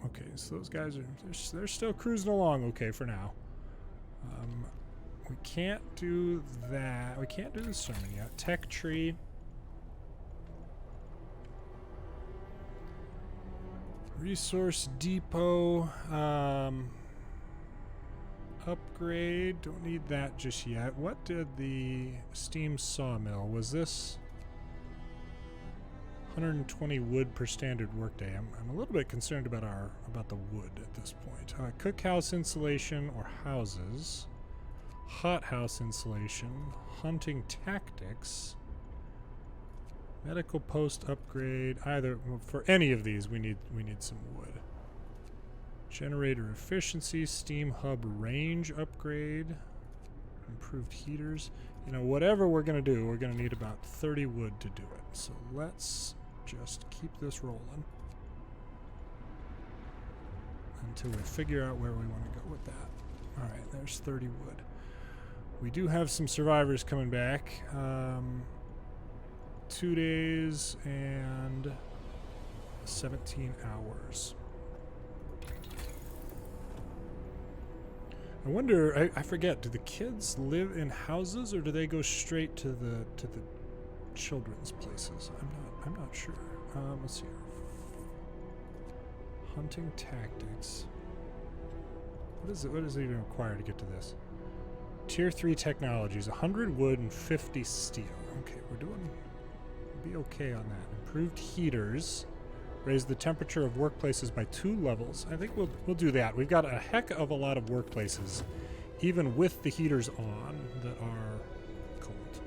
Okay, so those guys they're still cruising along okay for now. We can't do that. We can't do the sermon yet. Tech tree. Resource depot. Upgrade. Don't need that just yet. What did the steam sawmill? Was this 120 wood per standard workday? I'm a little bit concerned about the wood at this point. Cookhouse insulation or houses. Hothouse insulation. Hunting tactics. Medical post upgrade. Either for any of these, we need some wood. Generator efficiency, steam hub range upgrade, improved heaters. You know, whatever we're gonna do, we're gonna need about 30 wood to do it. So let's just keep this rolling until we figure out where we want to go with that. All right, there's 30 wood. We do have some survivors coming back. 2 days and 17 hours. I wonder, I forget, do the kids live in houses or do they go straight to the children's places? I'm not sure. Let's see here. Hunting tactics. What is it even required to get to this? Tier 3 technologies, 100 wood and 50 steel. Okay, we'll be okay on that. Improved heaters. Raise the temperature of workplaces by 2 levels. I think we'll do that. We've got a heck of a lot of workplaces, even with the heaters on, that are cold.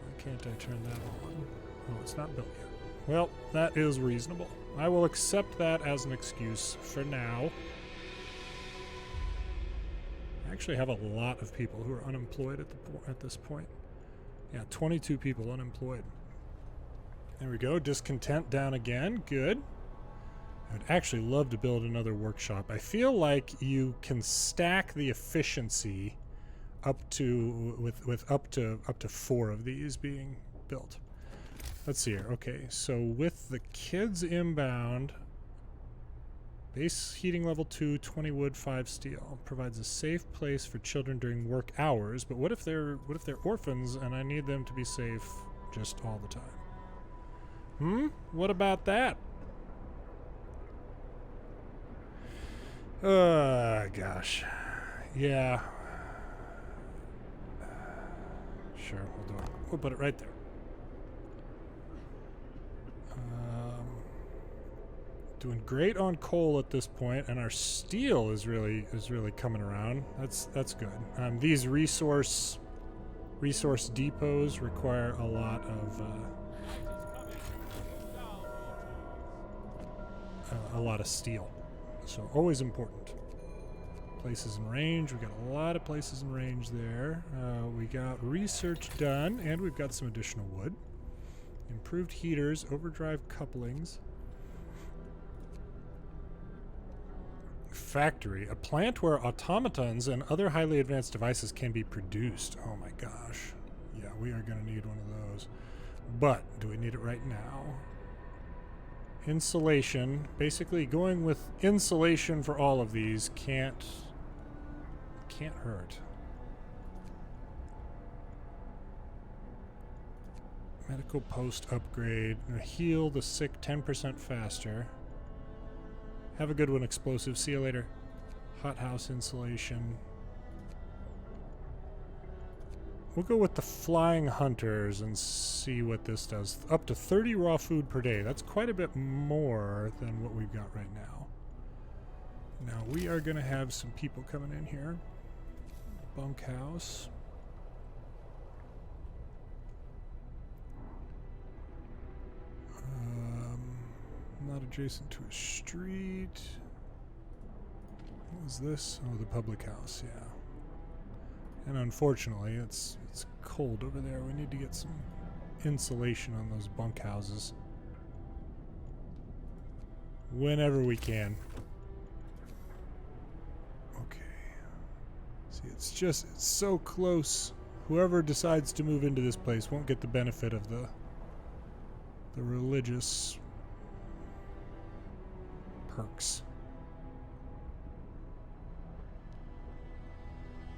Why can't I turn that on? Oh, it's not built yet. Well, that is reasonable. I will accept that as an excuse for now. I actually have a lot of people who are unemployed at this point. Yeah, 22 people unemployed. There we go. Discontent down again. Good. I would actually love to build another workshop. I feel like you can stack the efficiency up to with up to 4 of these being built. Let's see here. Okay, so with the kids inbound, base heating level 2, 20 wood, 5 steel. Provides a safe place for children during work hours. But what if they're orphans and I need them to be safe just all the time? What about that? Gosh. Yeah. Sure, we'll do it. We'll put it right there. Doing great on coal at this point, and our steel is really coming around. That's good. These resource depots require a lot of steel, so always important. Places in range. We got a lot of places in range there. We got research done, and we've got some additional wood. Improved heaters, overdrive couplings. Factory, a plant where automatons and other highly advanced devices can be produced. Oh my gosh. Yeah, we are going to need one of those. But do we need it right now? Insulation. Basically, going with insulation for all of these can't hurt. Medical post upgrade. Heal the sick 10% faster. Have a good one, explosive. See you later. Hothouse insulation. We'll go with the flying hunters and see what this does. Up to 30 raw food per day. That's quite a bit more than what we've got right now. Now we are going to have some people coming in here. Bunkhouse. Not adjacent to a street. What was this? Oh, the public house, yeah. And unfortunately, it's cold over there. We need to get some insulation on those bunkhouses. Whenever we can. Okay. See, it's so close. Whoever decides to move into this place won't get the benefit of the religious perks.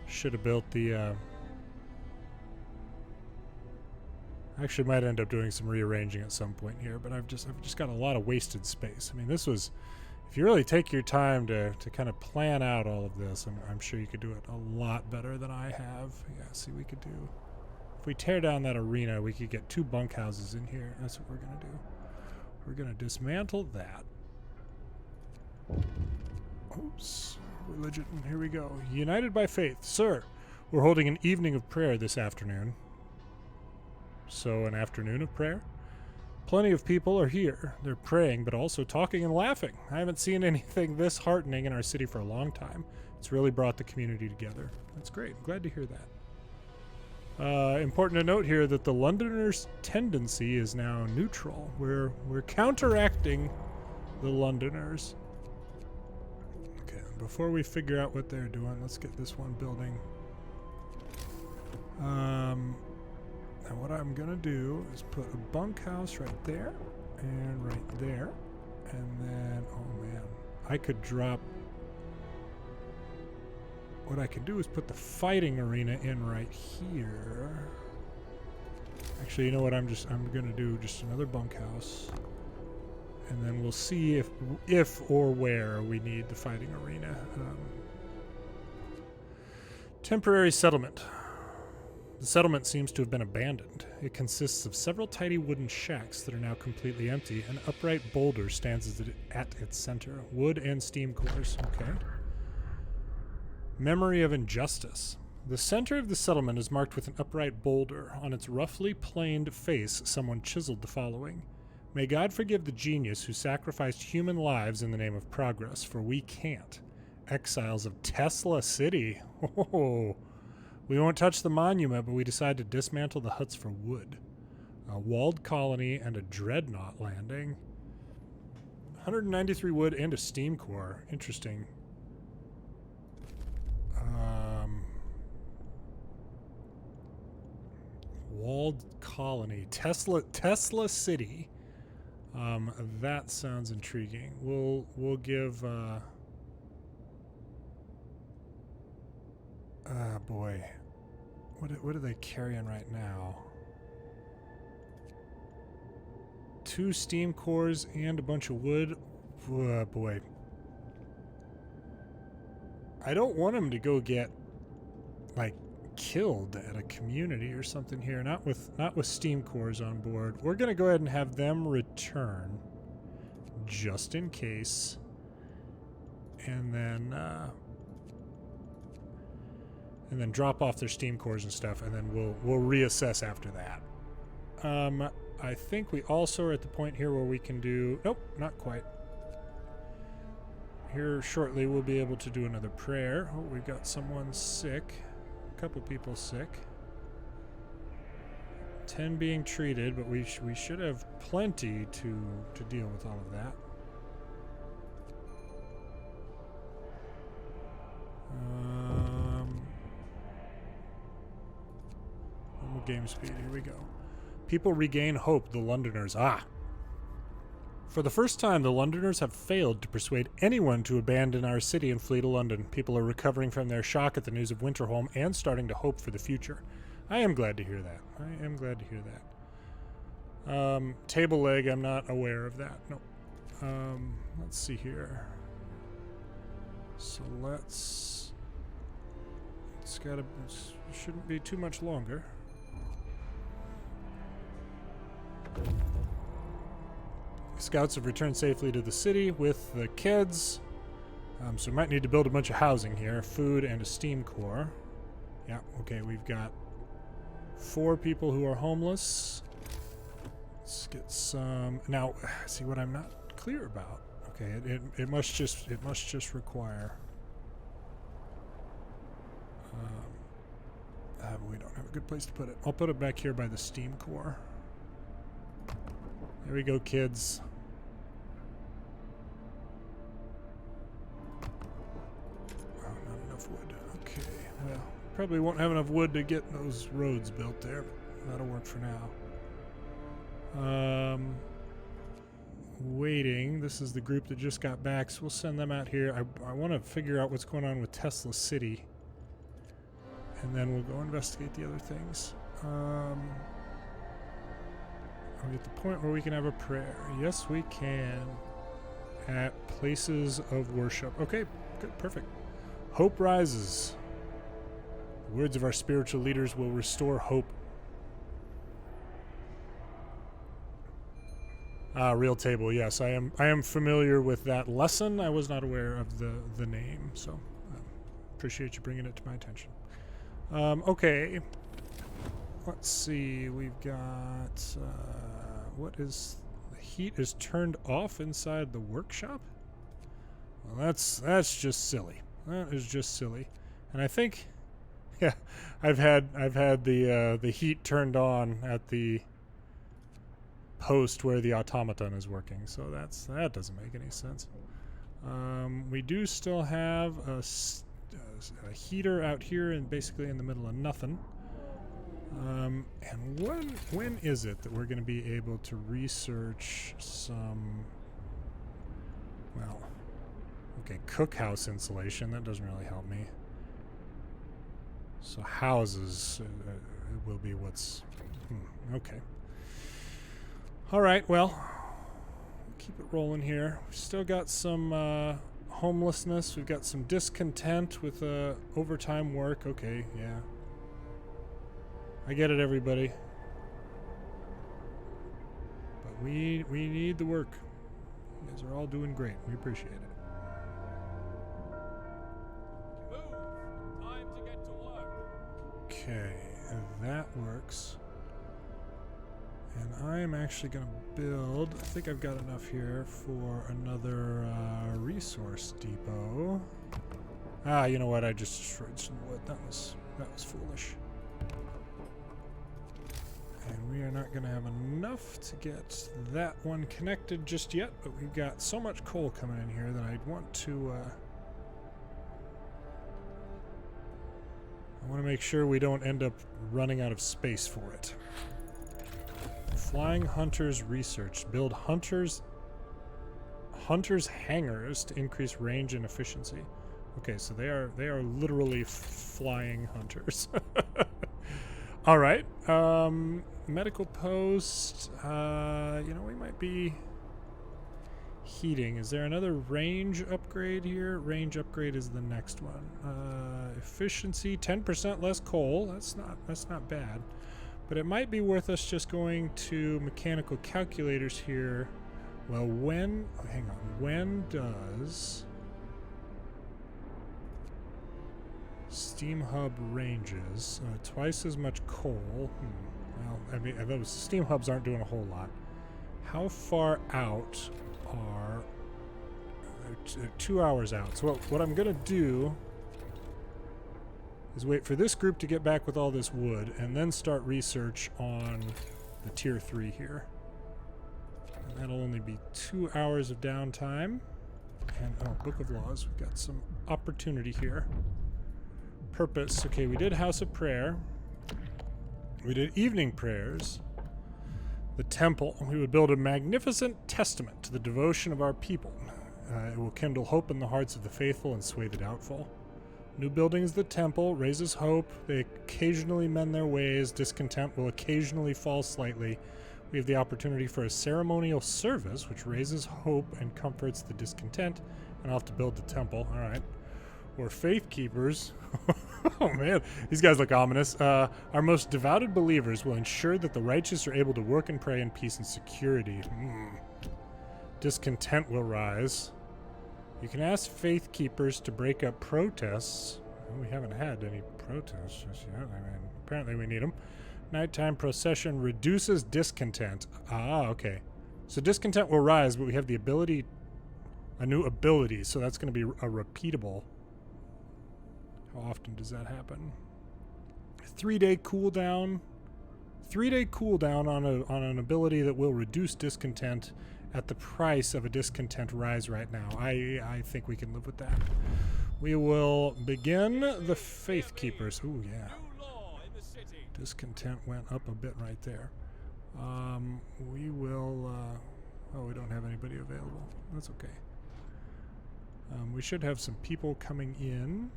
Should have built the... Actually, might end up doing some rearranging at some point here, but I've just got a lot of wasted space. I mean, this was... If you really take your time to kind of plan out all of this, I'm sure you could do it a lot better than I have. Yeah, see, we could do... If we tear down that arena, we could get 2 bunkhouses in here. That's what we're going to do. We're going to dismantle that. Oops. Religion. Here we go. United by faith. Sir, we're holding an evening of prayer this afternoon. So, an afternoon of prayer? Plenty of people are here. They're praying, but also talking and laughing. I haven't seen anything this heartening in our city for a long time. It's really brought the community together. That's great. Glad to hear that. Important to note here that the Londoners' tendency is now neutral. We're counteracting the Londoners. Okay, before we figure out what they're doing, let's get this one building. And what I'm gonna do is put a bunkhouse right there and right there, and then oh man, I could drop. What I could do is put the fighting arena in right here. Actually, you know what? I'm gonna do just another bunkhouse, and then we'll see if or where we need the fighting arena. Temporary settlement. The settlement seems to have been abandoned. It consists of several tidy wooden shacks that are now completely empty. An upright boulder stands at its center. Wood and steam cores. Okay. Memory of injustice. The center of the settlement is marked with an upright boulder. On its roughly planed face, someone chiseled the following. May God forgive the genius who sacrificed human lives in the name of progress, for we can't. Exiles of Tesla City. Oh. We won't touch the monument, but we decide to dismantle the huts for wood. A walled colony and a dreadnought landing. 193 wood and a steam core. Interesting. Walled colony. Tesla City. That sounds intriguing. We'll give boy. What are they carrying right now? 2 steam cores and a bunch of wood. Boy. I don't want them to go get like killed at a community or something here. Not with steam cores on board. We're gonna go ahead and have them return just in case. And then drop off their steam cores and stuff, and then we'll reassess after that. I think we also are at the point here where we can do... Nope, not quite. Here shortly we'll be able to do another prayer. Oh, we've got someone sick. A couple people sick. 10 being treated, but we should have plenty to deal with all of that. Game speed. Here we go. People regain hope. The Londoners. For the first time, the Londoners have failed to persuade anyone to abandon our city and flee to London. People are recovering from their shock at the news of Winterholm and starting to hope for the future. I am glad to hear that. Table leg. I'm not aware of that. No. Let's see here. So shouldn't be too much longer. Scouts have returned safely to the city with the kids. So we might need to build a bunch of housing here. Food and a steam core. Yeah, okay, we've got 4 people who are homeless. Let's get some... Now, see what I'm not clear about. Okay, it must just require... but we don't have a good place to put it. I'll put it back here by the steam core. There we go, kids. Oh, not enough wood. Okay, well, probably won't have enough wood to get those roads built there, but that'll work for now. Waiting. This is the group that just got back, so we'll send them out here. I want to figure out what's going on with Tesla City. And then we'll go investigate the other things. Are we at the point where we can have a prayer? Yes, we can. At places of worship. Okay, good, perfect. Hope rises. The words of our spiritual leaders will restore hope. Real table, yes. I am familiar with that lesson. I was not aware of the name, so appreciate you bringing it to my attention. Okay. Let's see. We've got... what is... The heat is turned off inside the workshop? Well, that's just silly. That is just silly. And I think... Yeah, I've had the heat turned on at the post where the automaton is working, so that doesn't make any sense. We do still have a heater out here and basically in the middle of nothing. And when is it that we're going to be able to research some, well, okay, cookhouse insulation? That doesn't really help me. So houses will be what's... okay. All right, well, keep it rolling here. We've still got some homelessness. We've got some discontent with overtime work. Okay, yeah. I get it, everybody. But we need the work. You guys are all doing great. We appreciate it. Okay, that works. And I'm actually going to build... I think I've got enough here for another resource depot. You know what? I just destroyed some wood. That was foolish. And we are not going to have enough to get that one connected just yet, but we've got so much coal coming in here that I'd want to... I want to make sure we don't end up running out of space for it. Flying Hunters Research. Build hunters hangars to increase range and efficiency. Okay, so they are literally flying hunters. All right. Medical post. You know, we might be heating. Is there another range upgrade here? Range upgrade is the next one. Efficiency, 10% less coal. That's not bad. But it might be worth us just going to mechanical calculators here. Well, hang on, when does Steam Hub ranges twice as much coal? Well, I mean, those Steam Hubs aren't doing a whole lot. How far out are... They're 2 hours out. So what I'm going to do is wait for this group to get back with all this wood and then start research on the tier 3 here. And that'll only be 2 hours of downtime. And, oh, Book of Laws. We've got some opportunity here. Purpose. Okay, we did House of Prayer. We did evening prayers. The temple. We would build a magnificent testament to the devotion of our people. It will kindle hope in the hearts of the faithful and sway the doubtful. New buildings, the temple, raises hope. They occasionally mend their ways. Discontent will occasionally fall slightly. We have the opportunity for a ceremonial service, which raises hope and comforts the discontent. And I'll have to build the temple. All right. Or faith keepers. Oh, man. These guys look ominous. Our most devoted believers will ensure that the righteous are able to work and pray in peace and security. Discontent will rise. You can ask faith keepers to break up protests. Well, we haven't had any protests just yet. I mean, apparently we need them. Nighttime procession reduces discontent. Okay. So discontent will rise, but we have the ability, a new ability, so that's going to be a repeatable. How often does that happen? 3-day cooldown. 3-day cooldown on an ability that will reduce discontent at the price of a discontent rise right now. I think we can live with that. We will begin the Faith Keepers. Ooh, yeah. Discontent went up a bit right there. We will... oh, we don't have anybody available. That's okay. We should have some people coming in.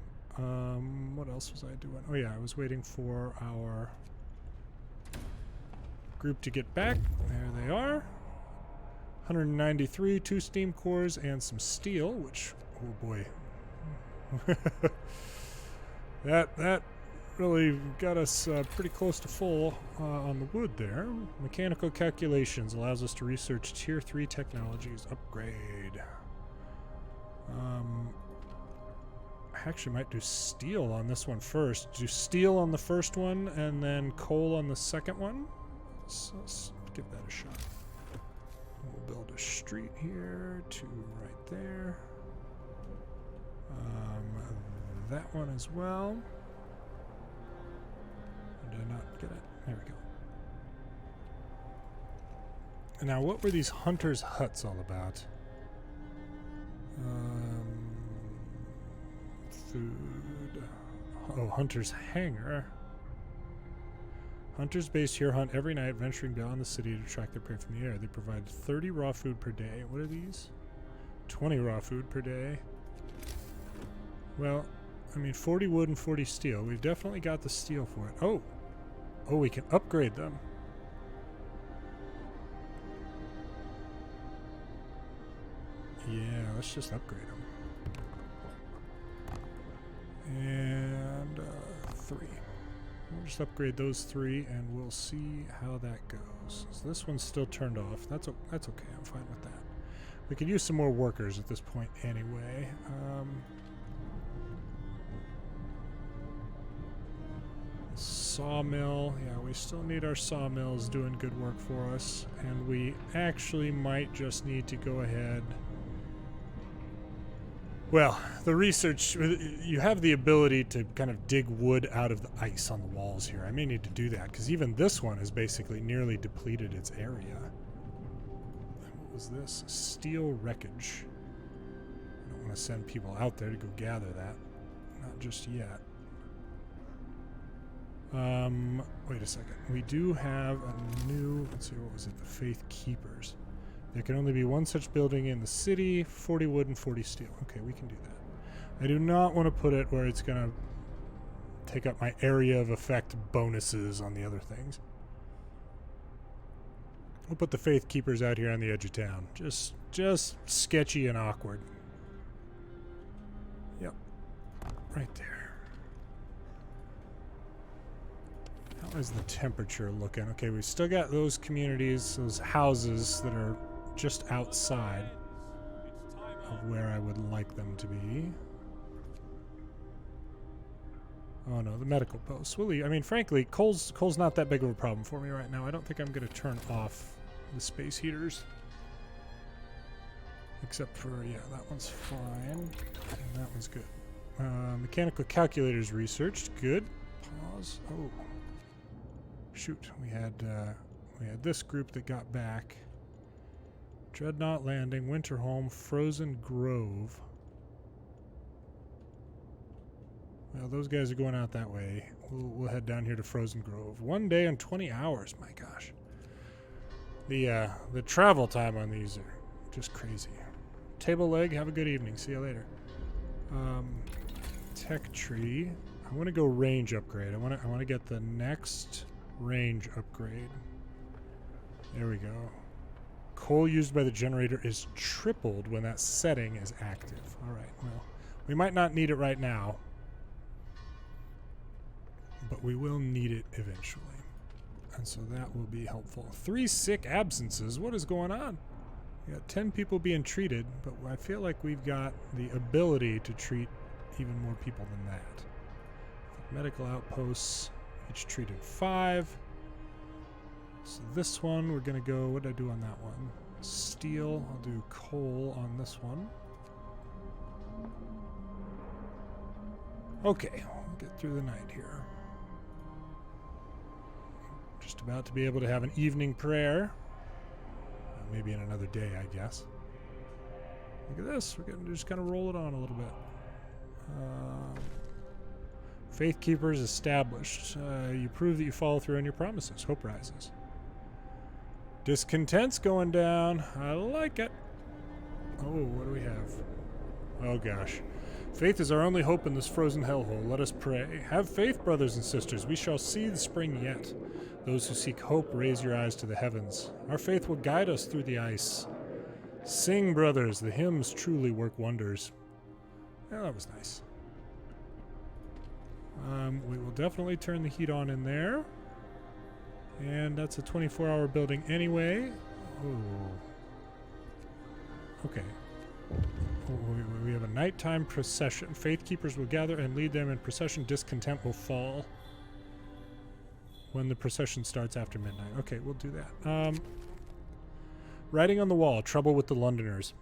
What else was I doing? Oh yeah, I was waiting for our group to get back. There they are. 193, 2 steam cores, and some steel, which, oh boy. that really got us pretty close to full on the wood there. Mechanical calculations allows us to research tier 3 technologies. Upgrade. I actually might do steel on this one first. Do steel on the first one and then coal on the second one. So let's give that a shot. We'll build a street here, 2 right there. That one as well. Did I not get it? There we go. And now, what were these hunters' huts all about? Food. Oh, hunter's hangar. Hunters based here hunt every night, venturing beyond the city to track their prey from the air. They provide 30 raw food per day. What are these? 20 raw food per day. Well, I mean, 40 wood and 40 steel. We've definitely got the steel for it. Oh! Oh, we can upgrade them. Yeah, let's just upgrade them. And 3. We'll just upgrade those 3, and we'll see how that goes. So this one's still turned off. That's okay. I'm fine with that. We could use some more workers at this point anyway. Sawmill. Yeah, we still need our sawmills doing good work for us. And we actually might just need to go ahead. Well, the research, you have the ability to kind of dig wood out of the ice on the walls here. I may need to do that, because even this one has basically nearly depleted its area. What was this? Steel wreckage. I don't want to send people out there to go gather that. Not just yet. Wait a second. We do have a new, let's see, what was it? The Faith Keepers. There can only be one such building in the city, 40 wood and 40 steel. Okay, we can do that. I do not want to put it where it's going to take up my area of effect bonuses on the other things. We'll put the Faith Keepers out here on the edge of town. Just sketchy and awkward. Yep. Right there. How is the temperature looking? Okay, we've still got those communities, those houses that are just outside of where I would like them to be. Oh no, the medical posts. Willie, I mean, frankly, coal's not that big of a problem for me right now. I don't think I'm going to turn off the space heaters. Except for, yeah, that one's fine. And that one's good. Mechanical calculators researched. Good. Pause. Oh. Shoot, we had this group that got back. Dreadnought Landing, Winterholm, Frozen Grove. Well, those guys are going out that way. We'll head down here to Frozen Grove. 1 day and 20 hours. My gosh, the travel time on these are just crazy. Table leg. Have a good evening. See you later. Tech tree. I want to go range upgrade. I want to get the next range upgrade. There we go. Coal used by the generator is tripled when that setting is active. Alright, well, we might not need it right now, but we will need it eventually. And so that will be helpful. 3 sick absences. What is going on? We got 10 people being treated, but I feel like we've got the ability to treat even more people than that. Medical outposts. Each treated 5. So this one, we're going to go, what did I do on that one? Steel. I'll do coal on this one. Okay, we'll get through the night here. Just about to be able to have an evening prayer. Maybe in another day, I guess. Look at this. We're going to just kind of roll it on a little bit. Faith Keepers established. You prove that you follow through on your promises. Hope rises. Discontent's going down. I like it. Oh, what do we have? Oh gosh. Faith is our only hope in this frozen hellhole. Let us pray. Have faith, brothers and sisters. We shall see the spring yet. Those who seek hope, raise your eyes to the heavens. Our faith will guide us through the ice. Sing, brothers. The hymns truly work wonders. Oh, that was nice. We will definitely turn the heat on in there. And that's a 24-hour building anyway. Oh. Okay. We have a nighttime procession. Faith keepers will gather and lead them in procession. Discontent will fall when the procession starts after midnight. Okay, we'll do that. Writing on the wall. Trouble with the Londoners.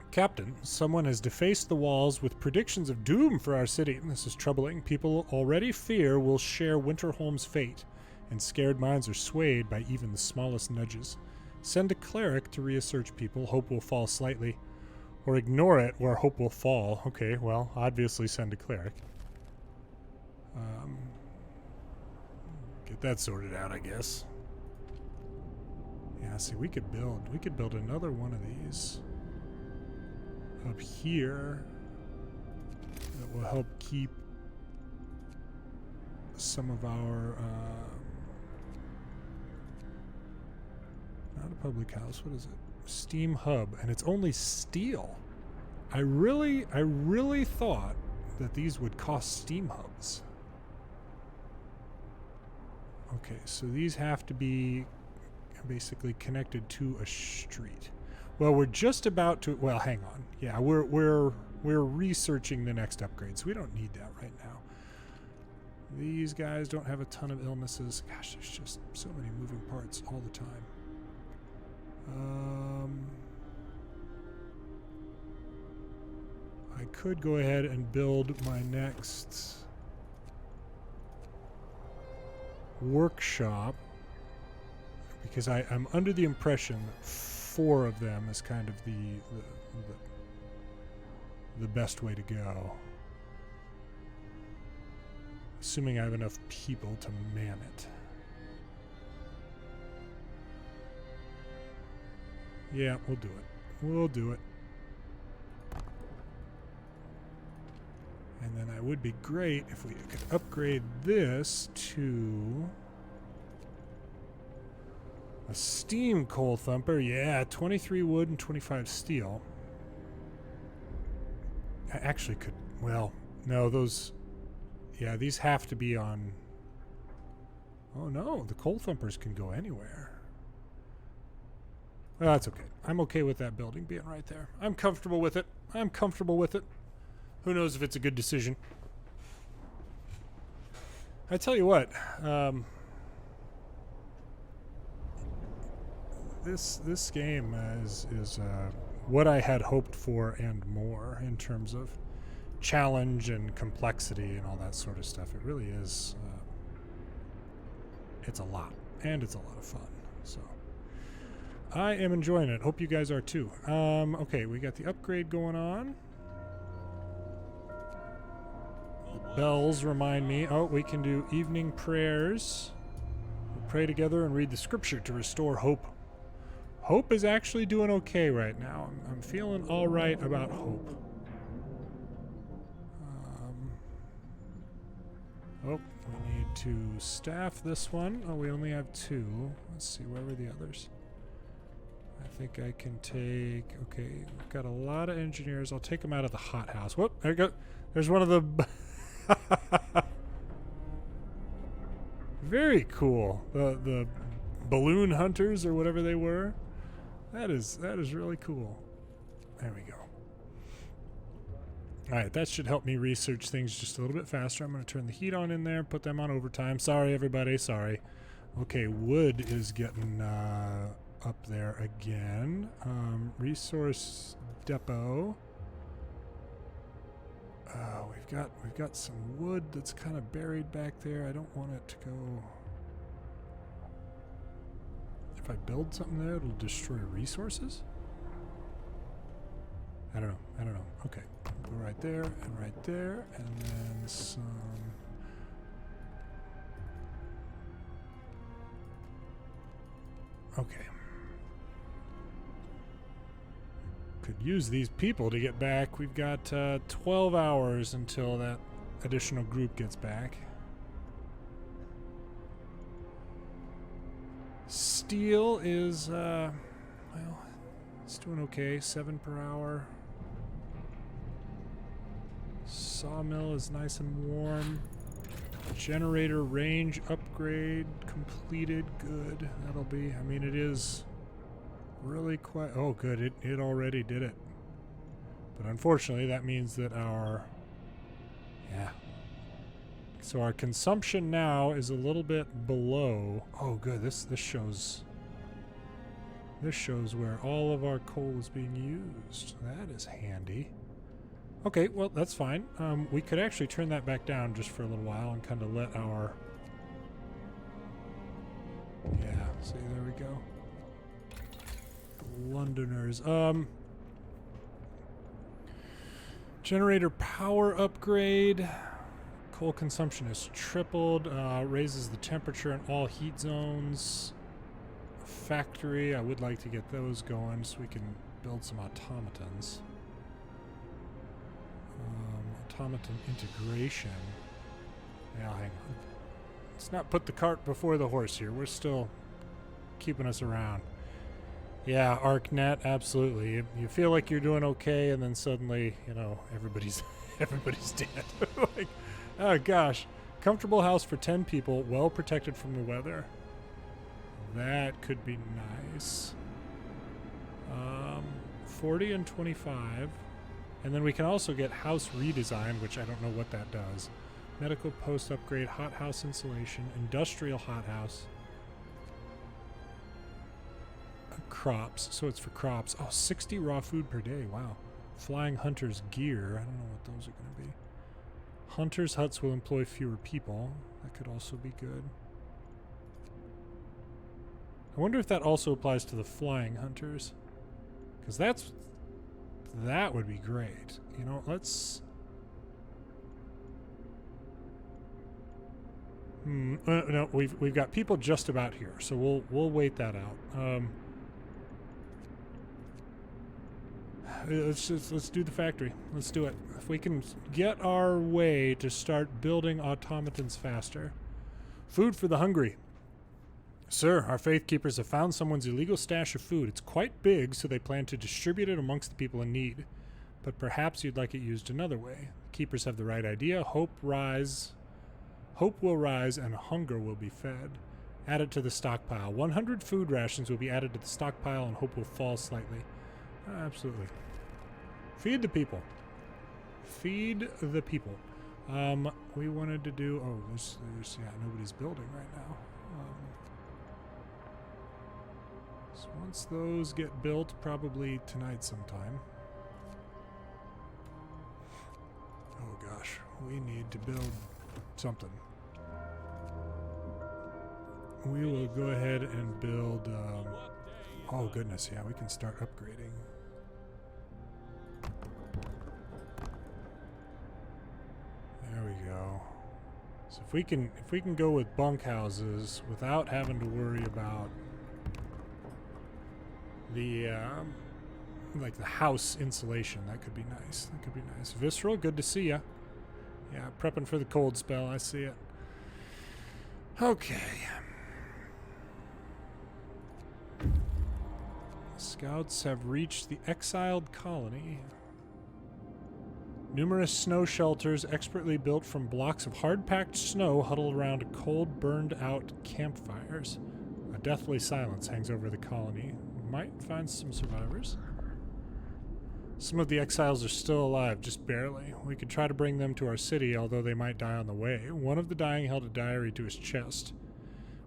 Captain, someone has defaced the walls with predictions of doom for our city. This is troubling. People already fear we'll share Winterholm's fate, and scared minds are swayed by even the smallest nudges. Send a cleric to reassuage people. Hope will fall slightly. Or ignore it where hope will fall. Okay, well, obviously send a cleric. Get that sorted out, I guess. Yeah, see, we could build another one of these up here that will help keep some of our not a public house, what is it? Steam hub, and it's only steel. I really thought that these would cost steam hubs. Okay, so these have to be basically connected to a street. Well, we're just about to. Well, hang on. Yeah, we're researching the next upgrades. We don't need that right now. These guys don't have a ton of illnesses. Gosh, there's just so many moving parts all the time. I could go ahead and build my next workshop because I'm under the impression that 4 of them is kind of the best way to go. Assuming I have enough people to man it. Yeah, we'll do it. We'll do it. And then it would be great if we could upgrade this to a steam coal thumper. Yeah, 23 wood and 25 steel. I actually could, well, no, those, yeah, these have to be on, oh no, the coal thumpers can go anywhere. Well, that's okay. I'm okay with that building being right there. I'm comfortable with it. I'm comfortable with it. Who knows if it's a good decision. I tell you what, this game is what I had hoped for and more in terms of challenge and complexity and all that sort of stuff. It really is. It's a lot, and it's a lot of fun. So I am enjoying it. Hope you guys are too. Okay, we got the upgrade going on. The bells remind me. Oh, we can do evening prayers. We'll pray together and read the scripture to restore hope. Hope is actually doing okay right now. I'm feeling all right about hope. Oh, we need to staff this one. Oh, we only have 2. Let's see, where were the others? I think I can take... Okay, we've got a lot of engineers. I'll take them out of the hothouse. Whoop, there you go. There's one of the... Very cool. The balloon hunters or whatever they were. That is really cool. There we go. All right, that should help me research things just a little bit faster. I'm going to turn the heat on in there, put them on overtime. Sorry, everybody. Sorry. Okay, wood is getting up there again. Resource depot. We've got some wood that's kind of buried back there. I don't want it to go. If I build something there, it'll destroy resources. I don't know. Okay, go right there, and then some. Okay. Could use these people to get back. We've got 12 hours until that additional group gets back. Steel is, well, it's doing okay. 7 per hour. Sawmill is nice and warm. Generator range upgrade completed. Good. That'll be, I mean, it is really quite, oh good, it already did it. But unfortunately that means that our, yeah. So our consumption now is a little bit below. Oh good, this shows where all of our coal is being used. That is handy. Okay, well, that's fine. We could actually turn that back down just for a little while and kind of let our... Yeah, see, there we go. Londoners. Generator power upgrade. Coal consumption is tripled. Raises the temperature in all heat zones. Factory, I would like to get those going so we can build some automatons. Automaton integration. Yeah, hang on. Let's not put the cart before the horse here. We're still keeping us around. Yeah, ArcNet, absolutely. You feel like you're doing okay, and then suddenly, you know, everybody's dead. Like, oh gosh. Comfortable house for 10 people, well protected from the weather. That could be nice. 40 and 25. And then we can also get house redesign, which I don't know what that does. Medical post upgrade, hothouse insulation, industrial hothouse. Crops, so it's for crops. Oh, 60 raw food per day, wow. Flying hunters gear, I don't know what those are going to be. Hunters huts will employ fewer people. That could also be good. I wonder if that also applies to the flying hunters. Because that would be great. You know, let's... no, we've got people just about here, so we'll wait that out. Let's do the factory. Let's do it. If we can get our way to start building automatons faster. Food for the hungry. Sir, our faith keepers have found someone's illegal stash of food. It's quite big, so they plan to distribute it amongst the people in need. But perhaps you'd like it used another way. The keepers have the right idea. Hope will rise and hunger will be fed. Add it to the stockpile. 100 food rations will be added to the stockpile and hope will fall slightly. Absolutely. Feed the people. Feed the people. We wanted to do... Oh, there's yeah, nobody's building right now. So once those get built, probably tonight sometime. Oh gosh, we need to build something. We will go ahead and build... oh goodness, yeah, we can start upgrading. There we go. So if we can go with bunkhouses without having to worry about the like the house insulation, that could be nice. That could be nice. Visceral, good to see ya. Yeah, prepping for the cold spell. I see it. Okay. Scouts have reached the exiled colony. Numerous snow shelters expertly built from blocks of hard-packed snow huddled around cold, burned-out campfires. A deathly silence hangs over the colony. Might find some survivors. Some of the exiles are still alive, just barely. We could try to bring them to our city, although they might die on the way. One of the dying held a diary to his chest.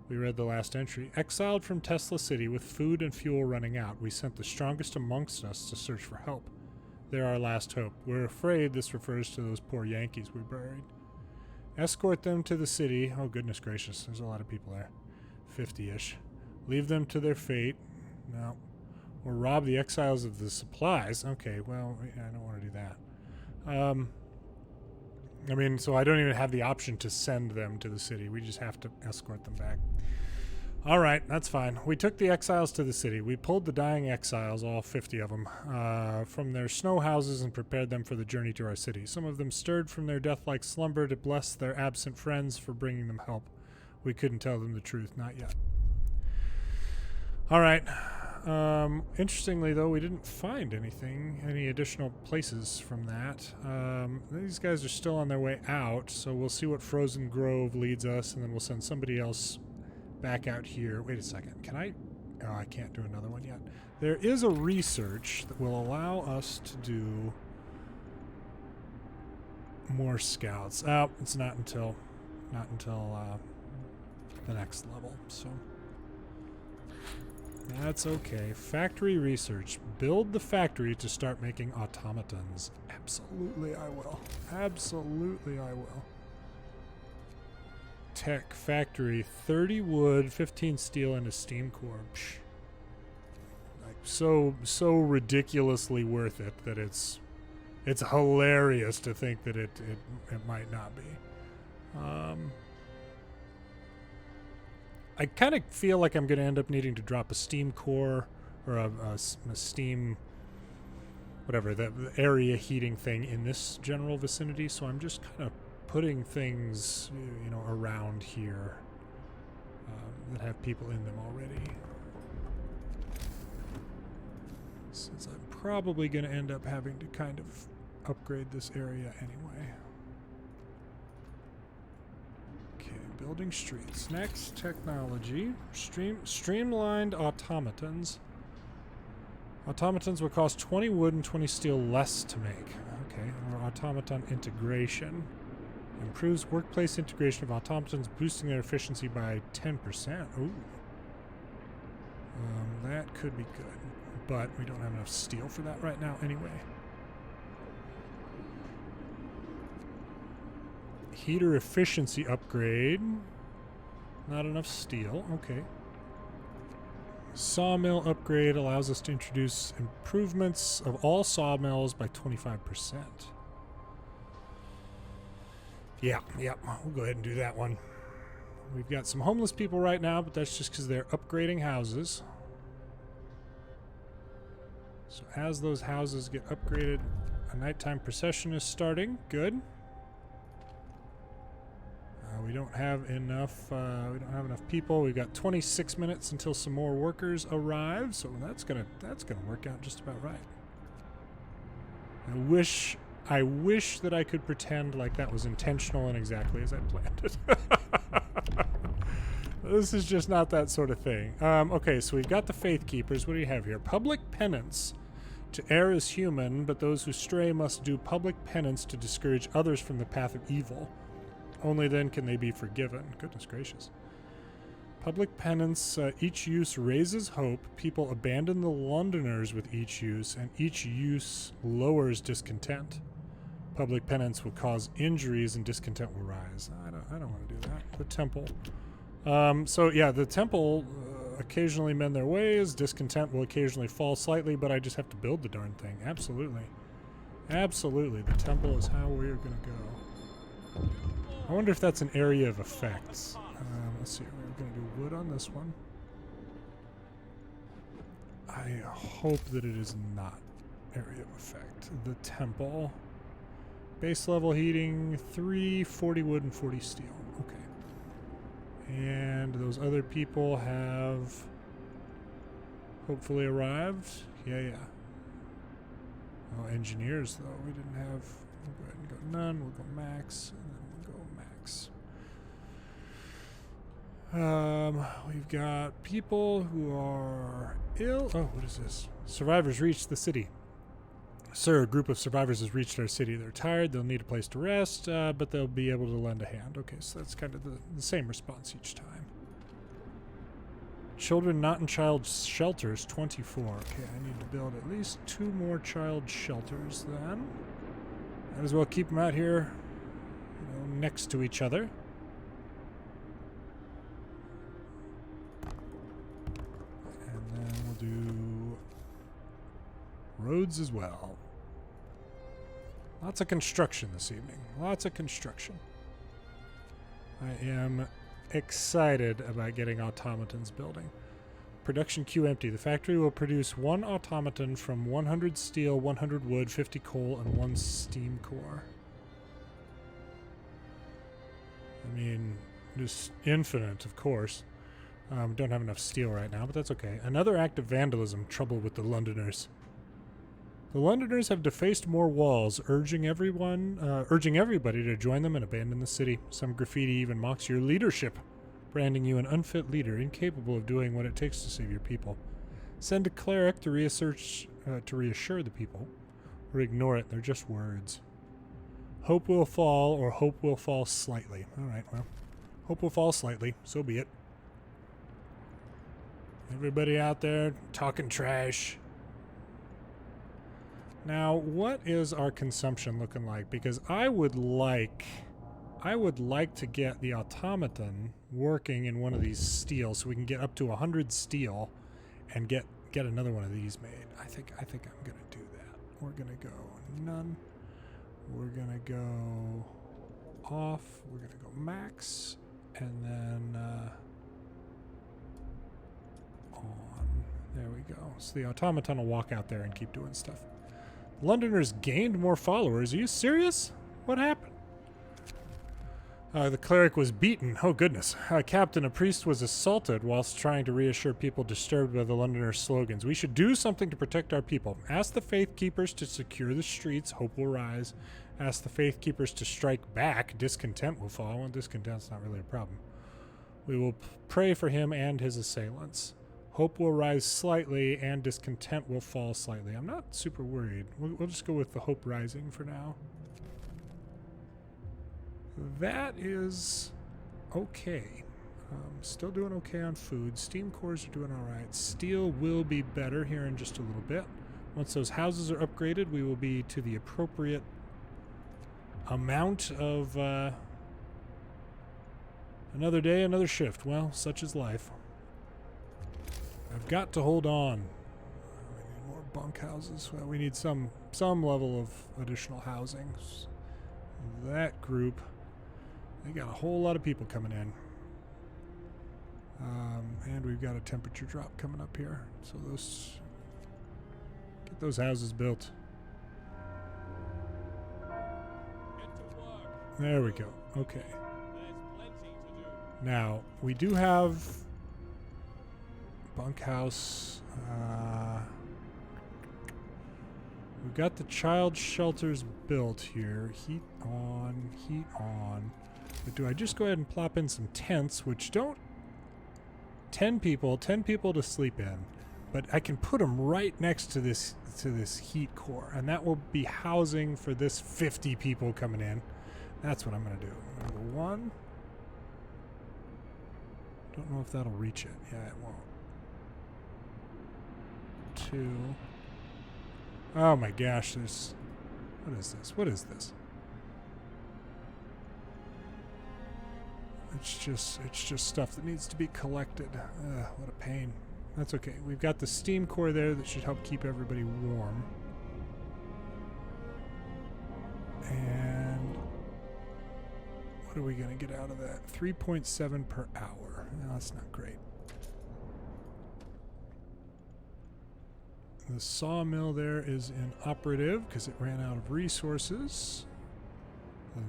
We read the last entry. Exiled from Tesla City with food and fuel running out, we sent the strongest amongst us to search for help. They're our last hope. We're afraid this refers to those poor Yankees we buried. Escort them to the city. Oh, goodness gracious. There's a lot of people there. 50-ish. Leave them to their fate. No. Or rob the exiles of the supplies. Okay, well, I don't want to do that. I mean, so I don't even have the option to send them to the city. We just have to escort them back. All right, that's fine. We took the exiles to the city. We pulled the dying exiles, all 50 of them, from their snow houses and prepared them for the journey to our city. Some of them stirred from their death-like slumber to bless their absent friends for bringing them help. We couldn't tell them the truth, not yet. All right. Interestingly, though, we didn't find any additional places from that. These guys are still on their way out, so we'll see what Frozen Grove leads us, and then we'll send somebody else back out here. Wait a second. Can I? Oh, I can't do another one yet. There is a research that will allow us to do more scouts. Oh, it's not until the next level, so that's okay. Factory research. Build the factory to start making automatons. Absolutely I will. Absolutely I will. Tech factory, 30 wood, 15 steel, and a steam core. Psh. Like so ridiculously worth it that it's hilarious to think that it might not be. I kind of feel like I'm going to end up needing to drop a steam core or a steam, whatever, the area heating thing in this general vicinity. So I'm just kind of putting things, you know, around here that have people in them already. Since I'm probably going to end up having to kind of upgrade this area anyway. Okay, building streets. Next, technology. Streamlined automatons. Automatons will cost 20 wood and 20 steel less to make. Okay, or automaton integration. Improves workplace integration of automatons, boosting their efficiency by 10%. Ooh. That could be good. But we don't have enough steel for that right now anyway. Heater efficiency upgrade. Not enough steel. Okay. Sawmill upgrade allows us to introduce improvements of all sawmills by 25%. Yeah, we'll go ahead and do that one. We've got some homeless people right now, but that's just because they're upgrading houses. So as those houses get upgraded, a nighttime procession is starting. Good. We don't have enough. We don't have enough people. We've got 26 minutes until some more workers arrive, so that's gonna work out just about right. I wish that I could pretend like that was intentional and exactly as I planned it. This is just not that sort of thing. Okay, so we've got the Faith Keepers. What do you have here? Public penance. To err is human, but those who stray must do public penance to discourage others from the path of evil. Only then can they be forgiven. Goodness gracious. Public penance, each use raises hope. People abandon the Londoners with each use, and each use lowers discontent. Public penance will cause injuries and discontent will rise. I don't want to do that. The temple. So yeah, the temple occasionally mend their ways. Discontent will occasionally fall slightly, but I just have to build the darn thing. Absolutely. Absolutely. The temple is how we're going to go. I wonder if that's an area of effects. Let's see. We're going to do wood on this one. I hope that it is not area of effect. The temple. Base level heating, 3, 40 wood and 40 steel. Okay. And those other people have hopefully arrived. Yeah. Oh, engineers, though. We didn't have... We'll go ahead and go none. We'll go max. And then we'll go max. We've got people who are ill. Oh, what is this? Survivors reached the city. Sir, a group of survivors has reached our city. They're tired. They'll need a place to rest, but they'll be able to lend a hand. Okay, so that's kind of the same response each time. Children not in child shelters, 24. Okay, I need to build at least 2 more child shelters then. Might as well keep them out here, next to each other. And then we'll do roads as well. Lots of construction this evening. Lots of construction. I am excited about getting automatons building. Production queue empty. The factory will produce 1 automaton from 100 steel, 100 wood, 50 coal, and 1 steam core. I mean, just infinite, of course. Don't have enough steel right now, but that's okay. Another act of vandalism. Trouble with the Londoners. The Londoners have defaced more walls, urging everybody to join them and abandon the city. Some graffiti even mocks your leadership, branding you an unfit leader, incapable of doing what it takes to save your people. Send a cleric to reassure the people, or ignore it. They're just words. Hope will fall, or hope will fall slightly. All right, well, hope will fall slightly. So be it. Everybody out there talking trash. Now, what is our consumption looking like? Because I would like to get the automaton working in one of these steel, so we can get up to 100 steel, and get another one of these made. I think I'm gonna do that. We're gonna go none. We're gonna go off. We're gonna go max, and then on. There we go. So the automaton will walk out there and keep doing stuff. Londoners gained more followers. Are you serious? What happened? The cleric was beaten. Oh, goodness. Captain, a priest was assaulted whilst trying to reassure people disturbed by the Londoners' slogans. We should do something to protect our people. Ask the faith keepers to secure the streets. Hope will rise. Ask the faith keepers to strike back. Discontent will fall. Well, discontent's not really a problem. We will pray for him and his assailants. Hope will rise slightly, and discontent will fall slightly. I'm not super worried. We'll just go with the hope rising for now. That is okay. Still doing okay on food. Steam cores are doing all right. Steel will be better here in just a little bit. Once those houses are upgraded, we will be to the appropriate amount of... another day, another shift. Well, such is life. I've got to hold on. We need more bunkhouses. Well, we need some level of additional housing. That group, they got a whole lot of people coming in. And we've got a temperature drop coming up here. So get those houses built. There we go. Okay. Now, we do have bunkhouse. We've got the child shelters built here. Heat on, heat on. But do I just go ahead and plop in some tents, which don't... 10 people to sleep in. But I can put them right next to this heat core, and that will be housing for this 50 people coming in. That's what I'm going to do. I'm going to go 1. Don't know if that'll reach it. Yeah, it won't. 2. Oh my gosh, there's... What is this? What is this? It's just stuff that needs to be collected. What a pain. That's okay. We've got the steam core there that should help keep everybody warm. And what are we going to get out of that? 3.7 per hour. No, that's not great. The sawmill there is inoperative because it ran out of resources.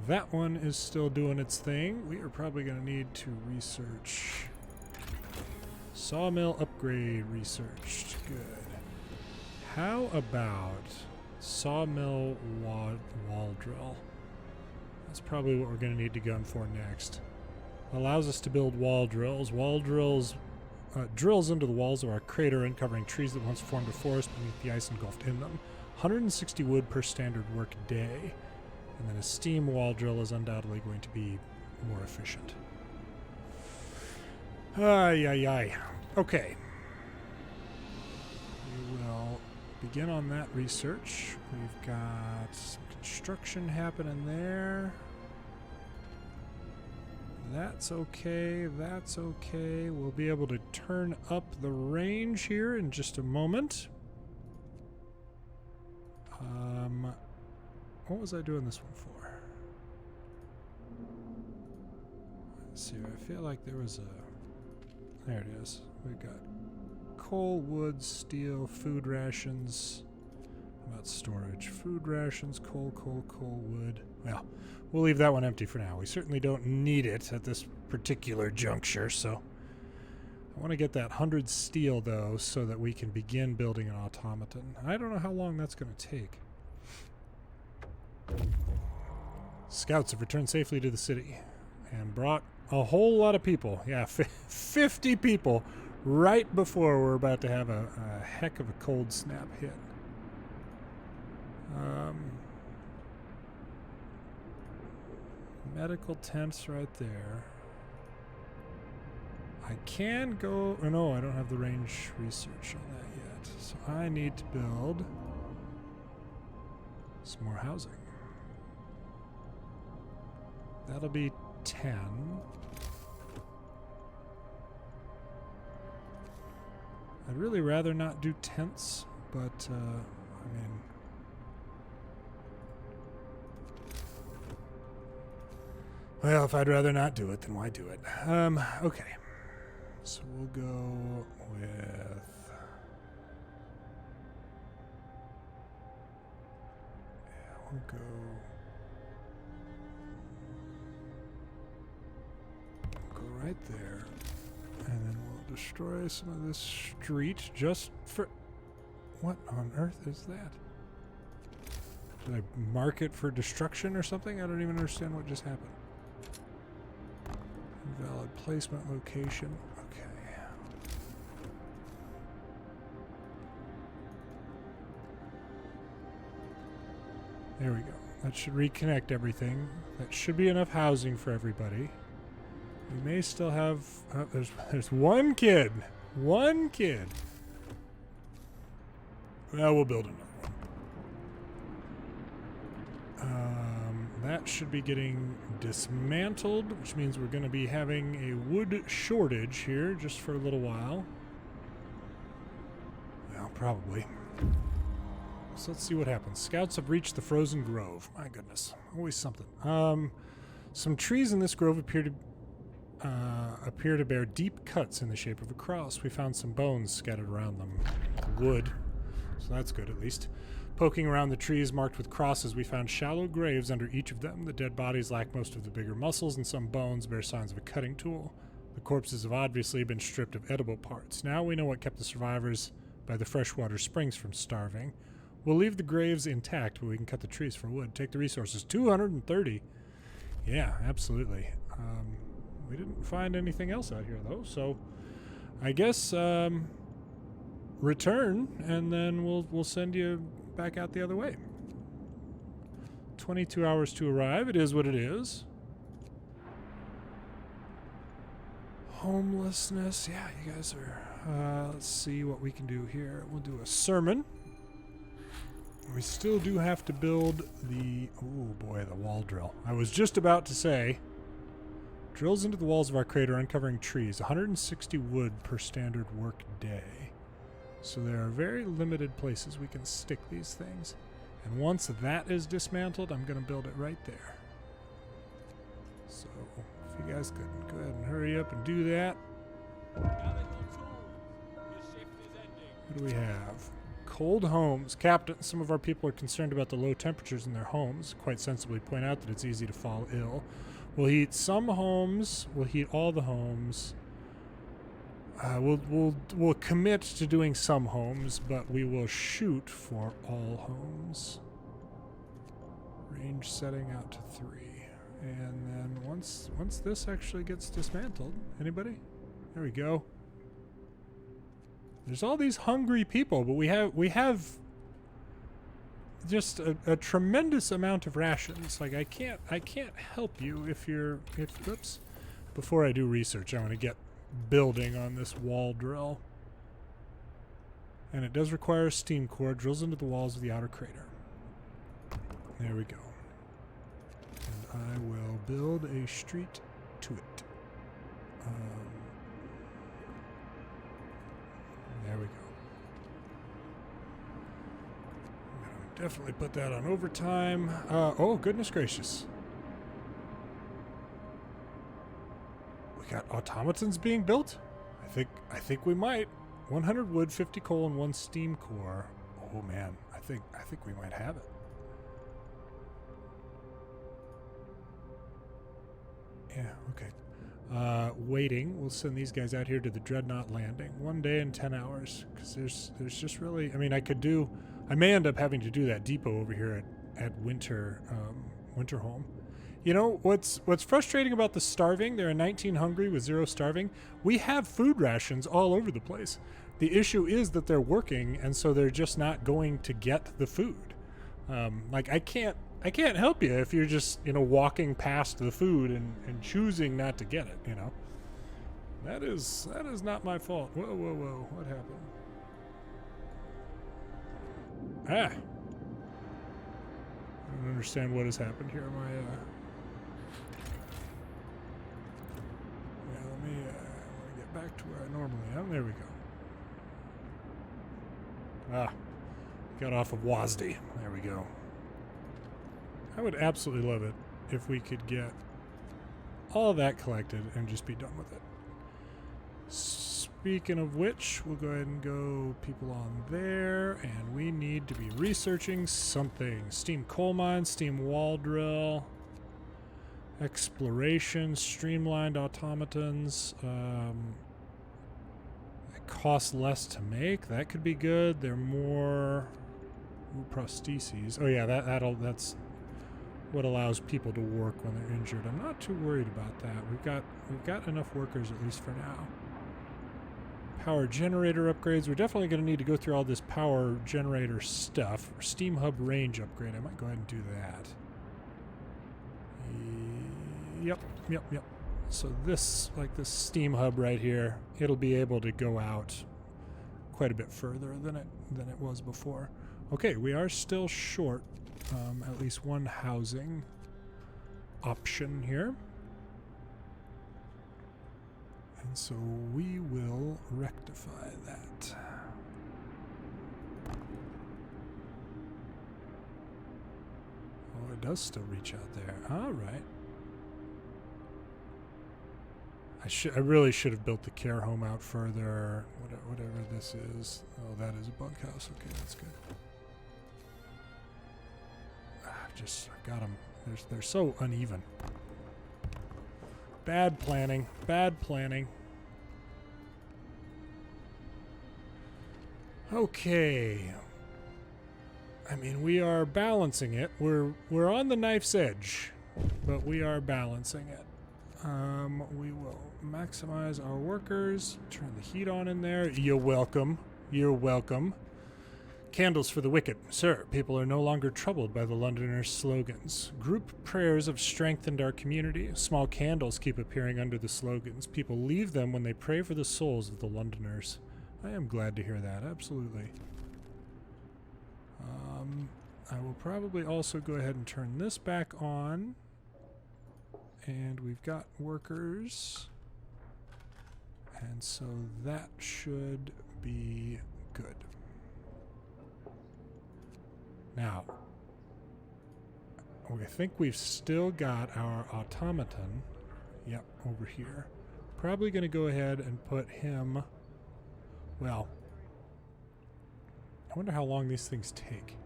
That one is still doing its thing. We are probably going to need to research. Sawmill upgrade researched. Good. How about sawmill wall drill? That's probably what we're going to need to gun for next. Allows us to build wall drills. Wall drills drills into the walls of our crater, uncovering trees that once formed a forest beneath the ice engulfed in them. 160 wood per standard work day. And then a steam wall drill is undoubtedly going to be more efficient. Ay. Okay. We will begin on that research. We've got some construction happening there. That's okay. That's okay. We'll be able to turn up the range here in just a moment. What was I doing this one for? Let's see, I feel like there was a... There it is. We've got coal, wood, steel, food rations. How about storage? Food rations, coal, wood. Well, we'll leave that one empty for now. We certainly don't need it at this particular juncture, so... I want to get that 100 steel, though, so that we can begin building an automaton. I don't know how long that's going to take. Scouts have returned safely to the city and brought a whole lot of people. Yeah, 50 people right before we're about to have a heck of a cold snap hit. Medical tents right there. I can go... Oh, no, I don't have the range research on that yet. So I need to build some more housing. That'll be 10. I'd really rather not do tents, but, I mean... Well, if I'd rather not do it, then why do it? Okay. So we'll go with... Yeah, we'll go... right there, and then we'll destroy some of this street just for... What on earth is that? Did I mark it for destruction or something? I don't even understand what just happened. Invalid placement location. Okay. There we go. That should reconnect everything. That should be enough housing for everybody. We may still have... there's one kid. One kid. Well, we'll build another one. That should be getting dismantled, which means we're going to be having a wood shortage here just for a little while. Well, probably. So let's see what happens. Scouts have reached the frozen grove. My goodness. Always something. Some trees in this grove appear to bear deep cuts in the shape of a cross. We found some bones scattered around them. Wood. So that's good, at least. Poking around the trees marked with crosses, we found shallow graves under each of them. The dead bodies lack most of the bigger muscles, and some bones bear signs of a cutting tool. The corpses have obviously been stripped of edible parts. Now we know what kept the survivors by the freshwater springs from starving. We'll leave the graves intact, but we can cut the trees for wood. Take the resources. 230. Yeah, absolutely. We didn't find anything else out here, though, so I guess return, and then we'll send you back out the other way. 22 hours to arrive. It is what it is. Homelessness. Yeah, you guys are... let's see what we can do here. We'll do a sermon. We still do have to build the... Oh, boy, the wall drill. I was just about to say... Drills into the walls of our crater, uncovering trees. 160 wood per standard work day. So there are very limited places we can stick these things. And once that is dismantled, I'm going to build it right there. So, if you guys could go ahead and hurry up and do that. What do we have? Cold homes. Captain, some of our people are concerned about the low temperatures in their homes. Quite sensibly point out that it's easy to fall ill. We'll heat some homes. We'll heat all the homes. We'll commit to doing some homes, but we will shoot for all homes. Range setting out to 3. And then once this actually gets dismantled, anybody? There we go. There's all these hungry people, but we have just a tremendous amount of rations. Like I can't help you if oops. Before I do research, I want to get building on this wall drill. And it does require a steam core. Drills into the walls of the outer crater. There we go. And I will build a street to it. There we go. I'm gonna definitely put that on overtime. Oh, goodness gracious. got automatons being built? I think we might. 100 wood, 50 coal, and 1 steam core. Oh man, I think we might have it. Yeah, okay. Waiting. We'll send these guys out here to the Dreadnought Landing. 1 day and 10 hours. Because there's just really... I mean, I may end up having to do that depot over here at Winterholm. You know, what's frustrating about the starving, they're a 19 hungry with 0 starving. We have food rations all over the place. The issue is that they're working, and so they're just not going to get the food. Like, I can't help you if you're just, you know, walking past the food and choosing not to get it, you know. That is not my fault. Whoa, whoa, whoa. What happened? Ah. I don't understand what has happened here. Yeah, let me get back to where I normally am. There we go. Ah. Got off of WASD. There we go. I would absolutely love it if we could get all that collected and just be done with it. Speaking of which, we'll go ahead and go people on there, and we need to be researching something. Steam coal mine, steam wall drill, exploration, streamlined automatons. It costs less to make. That could be good. They're more prostheses. Oh yeah, that's what allows people to work when they're injured. I'm not too worried about that. We've got enough workers, at least for now. Power generator upgrades. We're definitely going to need to go through all this power generator stuff. Steam hub range upgrade. I might go ahead and do that. Yep. So this, like this steam hub right here, it'll be able to go out quite a bit further than it was before. Okay, we are still short at least one housing option here. And so we will rectify that. Oh, it does still reach out there. All right. I really should have built the care home out further. Whatever this is. Oh, that is a bunkhouse. Okay, that's good. I got them. They're so uneven. Bad planning. Bad planning. Okay. I mean, we are balancing it. We're on the knife's edge, but we are balancing it. We will maximize our workers. Turn the heat on in there. You're welcome. You're welcome. Candles for the wicked. Sir, people are no longer troubled by the Londoners' slogans. Group prayers have strengthened our community. Small candles keep appearing under the slogans. People leave them when they pray for the souls of the Londoners. I am glad to hear that, absolutely. I will probably also go ahead and turn this back on. And we've got workers. And so that should be good. Now, I think we've still got our automaton, yep, over here. Probably going to go ahead and put him, well, I wonder how long these things take.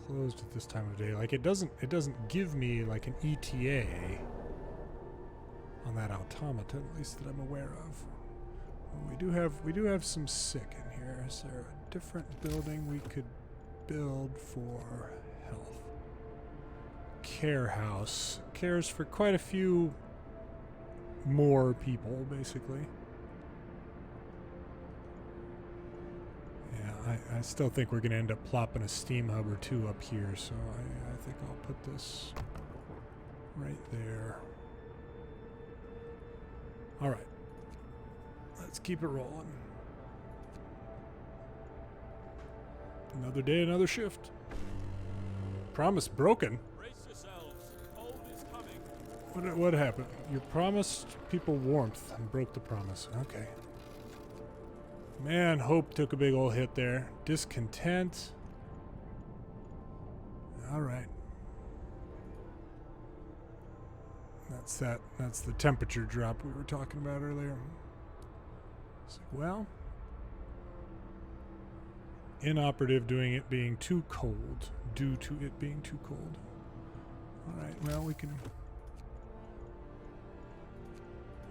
Closed at this time of day. Like, it doesn't give me like an ETA on that automaton, at least that I'm aware of. Well, we do have some sick in here. Is there a different building we could build for health? Care house. Cares for quite a few more people, basically. Yeah, I still think we're going to end up plopping a steam hub or two up here, so I think I'll put this right there. All right. Let's keep it rolling. Another day, another shift. Promise broken. Brace yourselves. Cold is coming. What happened? You promised people warmth and broke the promise. Okay. Man, hope took a big old hit there. Discontent. All right. That's the temperature drop we were talking about earlier. It's like, well, inoperative doing it being too cold, due to it being too cold. Alright, well, we can...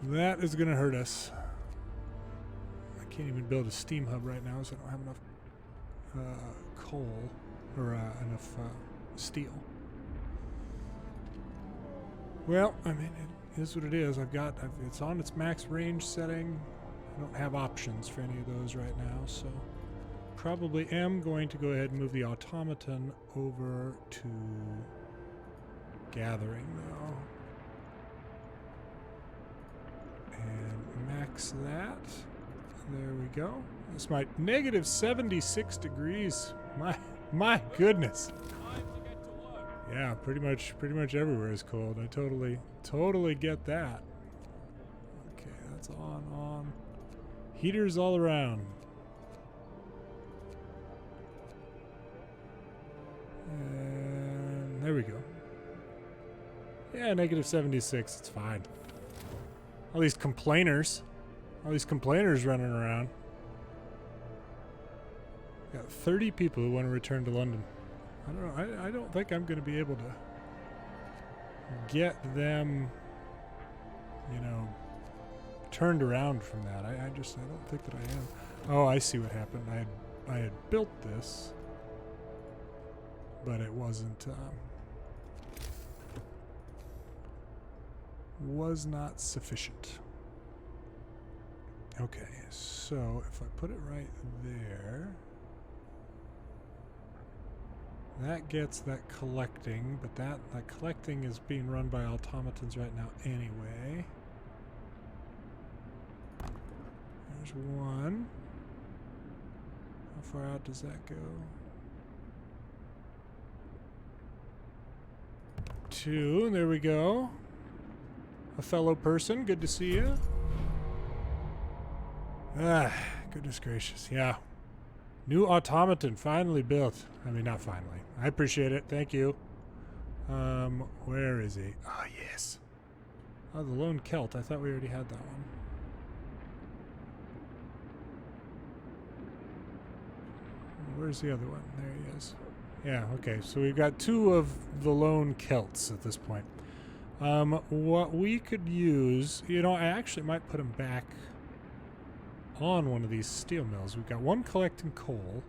That is going to hurt us. I can't even build a steam hub right now, so I don't have enough coal, or enough steel. Well, I mean, it is what it is. It's on its max range setting. I don't have options for any of those right now, so probably am going to go ahead and move the automaton over to gathering, though. And max that. There we go. It's my negative 76 degrees. My goodness. Yeah, pretty much everywhere is cold. I totally get that. Okay, that's on. Heaters all around. And there we go. Yeah, negative 76. It's fine. All these complainers running around. Got 30 people who want to return to London. I don't know. I don't think I'm going to be able to get them, turned around from that. I don't think that I am. Oh, I see what happened. I had built this, but it wasn't was not sufficient. Okay, so if I put it right there, that gets that collecting, but that collecting is being run by automatons right now anyway. There's one. How far out does that go? 2, there we go. A fellow person, good to see you. Ah, goodness gracious, yeah. New automaton finally built. I mean, not finally. I appreciate it, thank you. Where is he? Ah, yes. Oh, the lone Celt. I thought we already had that one. Where's the other one? There he is. Yeah, okay, so we've got 2 of the lone Celts at this point. What we could use, I actually might put him back on one of these steel mills. We've got one collecting coal,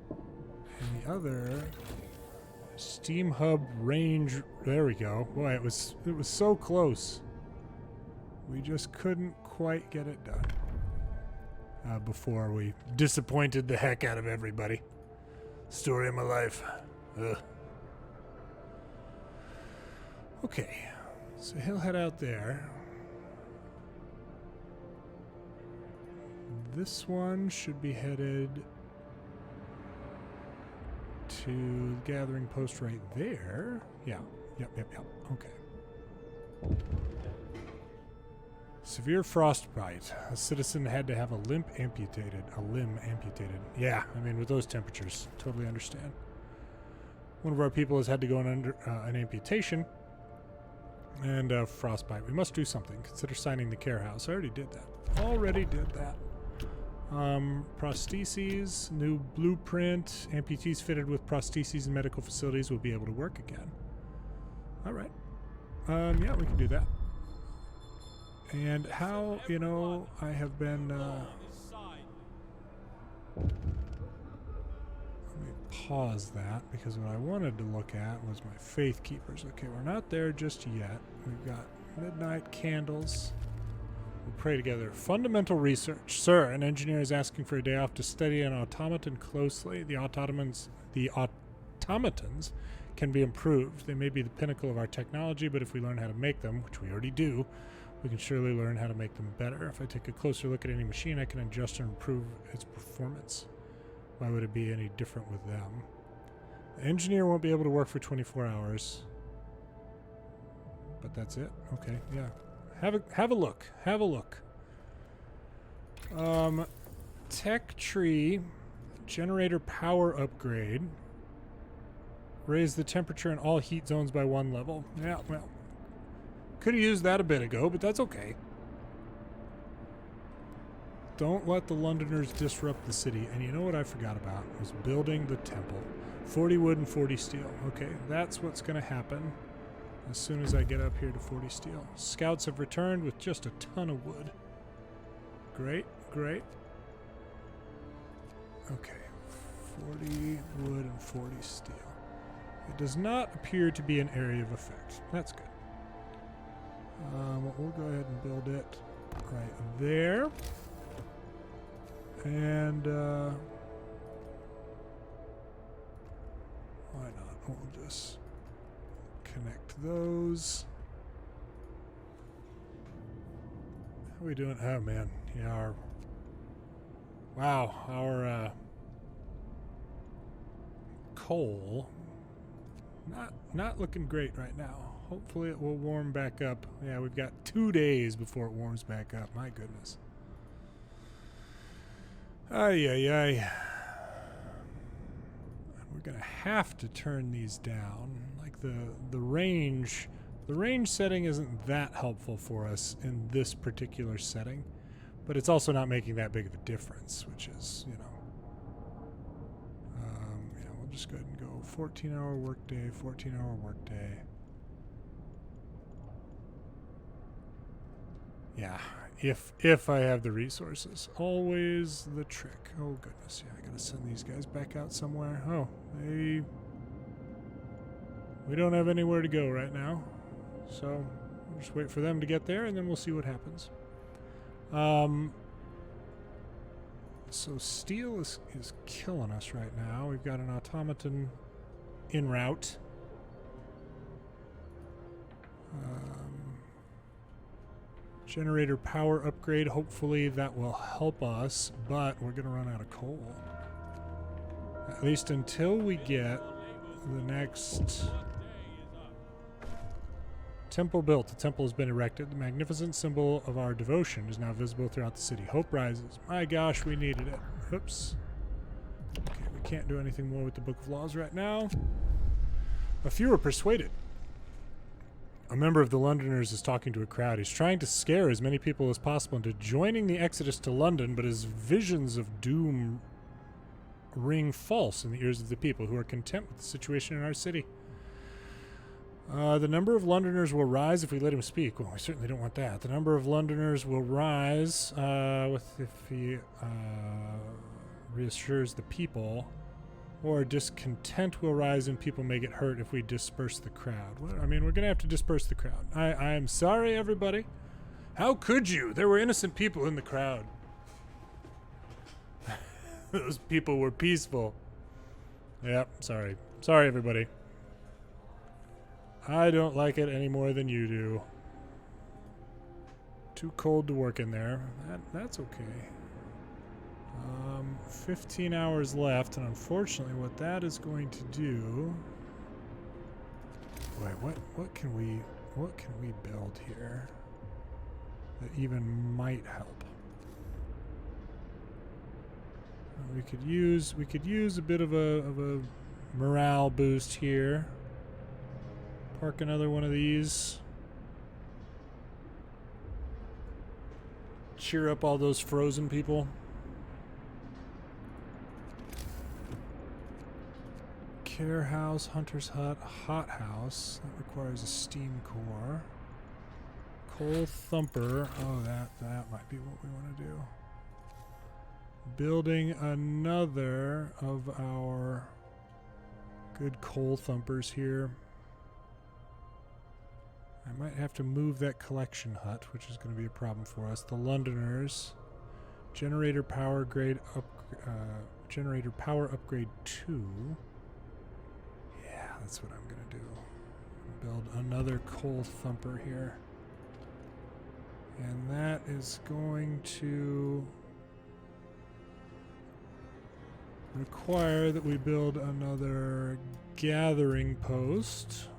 and the other steam hub range. There we go. Boy, it was so close. We just couldn't quite get it done before we disappointed the heck out of everybody. Story of my life. Ugh. Okay, so he'll head out there. This one should be headed to the gathering post right there. Yeah, yep. Okay. Severe frostbite. A citizen had to have a limb amputated. Yeah, I mean, with those temperatures, totally understand. One of our people has had to go under an amputation and frostbite. We must do something. Consider signing the care house. I already did that. Prostheses, new blueprint. Amputees fitted with prostheses in medical facilities will be able to work again. All right. Yeah, we can do that. And how, I have been, let me pause that, because what I wanted to look at was my faith keepers. Okay, we're not there just yet. We've got midnight candles. We'll pray together. Fundamental research. Sir, an engineer is asking for a day off to study an automaton closely. The automatons can be improved. They may be the pinnacle of our technology, but if we learn how to make them, which we already do, we can surely learn how to make them better. If I take a closer look at any machine, I can adjust and improve its performance. Why would it be any different with them? The engineer won't be able to work for 24 hours. But that's it? Okay, yeah. Have a look. Tech tree, generator power upgrade. Raise the temperature in all heat zones by 1 level. Yeah, well, Could have used that a bit ago, but that's okay. Don't let the Londoners disrupt the city. And you know what I forgot about? Was building the temple. 40 wood and 40 steel. Okay, that's what's going to happen as soon as I get up here to 40 steel. Scouts have returned with just a ton of wood. Great, great. Okay, 40 wood and 40 steel. It does not appear to be an area of effect. That's good. We'll go ahead and build it right there. And why not? We'll just connect those. How are we doing? Oh man, yeah. Our coal not looking great right now. Hopefully it will warm back up. Yeah, we've got 2 days before it warms back up. My goodness. Ay, ay, ay. We're gonna have to turn these down. Like the range setting isn't that helpful for us in this particular setting, but it's also not making that big of a difference, which is, you know. Yeah, we'll just go ahead and go 14-hour workday, 14-hour workday. Yeah, if I have the resources. Always the trick. Oh goodness, yeah, I gotta send these guys back out somewhere. Oh, we don't have anywhere to go right now. So we'll just wait for them to get there and then we'll see what happens. So steel is killing us right now. We've got an automaton en route. Generator power upgrade. Hopefully that will help us, but we're going to run out of coal. At least until we get the next temple built. The temple has been erected. The magnificent symbol of our devotion is now visible throughout the city. Hope rises. My gosh, we needed it. Oops. Okay, we can't do anything more with the Book of Laws right now. A few are persuaded. A member of the Londoners is talking to a crowd. He's trying to scare as many people as possible into joining the exodus to London, but his visions of doom ring false in the ears of the people who are content with the situation in our city. The number of Londoners will rise if we let him speak. Well, we certainly don't want that. The number of Londoners will rise if he reassures the people. Or discontent will rise and people may get hurt if we disperse the crowd. Well, I mean, we're going to have to disperse the crowd. I am sorry, everybody. How could you? There were innocent people in the crowd. Those people were peaceful. Yep, sorry. Sorry, everybody. I don't like it any more than you do. Too cold to work in there. That's okay. 15 hours left, and unfortunately what that is going to do... Wait, what can we build here that even might help? We could use a bit of a morale boost here. Park another one of these. Cheer up all those frozen people. Care house, hunter's hut, hot house. That requires a steam core. Coal thumper. Oh, that might be what we want to do. Building another of our good coal thumpers here. I might have to move that collection hut, which is going to be a problem for us. The Londoners. Generator power upgrade 2. That's what I'm going to do. Build another coal thumper here. And that is going to require that we build another gathering post.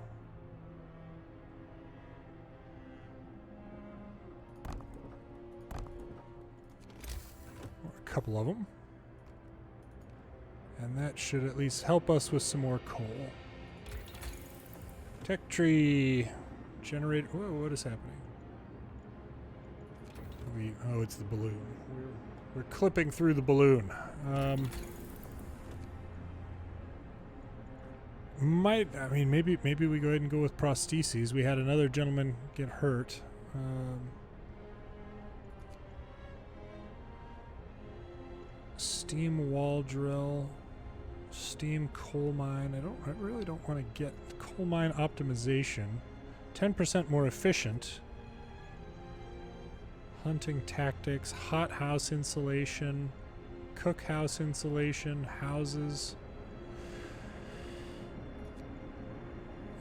Or a couple of them. And that should at least help us with some more coal. Tech tree. Generator. Whoa, what is happening? Oh, it's the balloon. We're clipping through the balloon. Maybe we go ahead and go with prostheses. We had another gentleman get hurt. Steam wall drill, steam coal mine. I really don't want to get coal mine optimization. 10% more efficient. Hunting tactics, hot house insulation, cook house insulation, houses.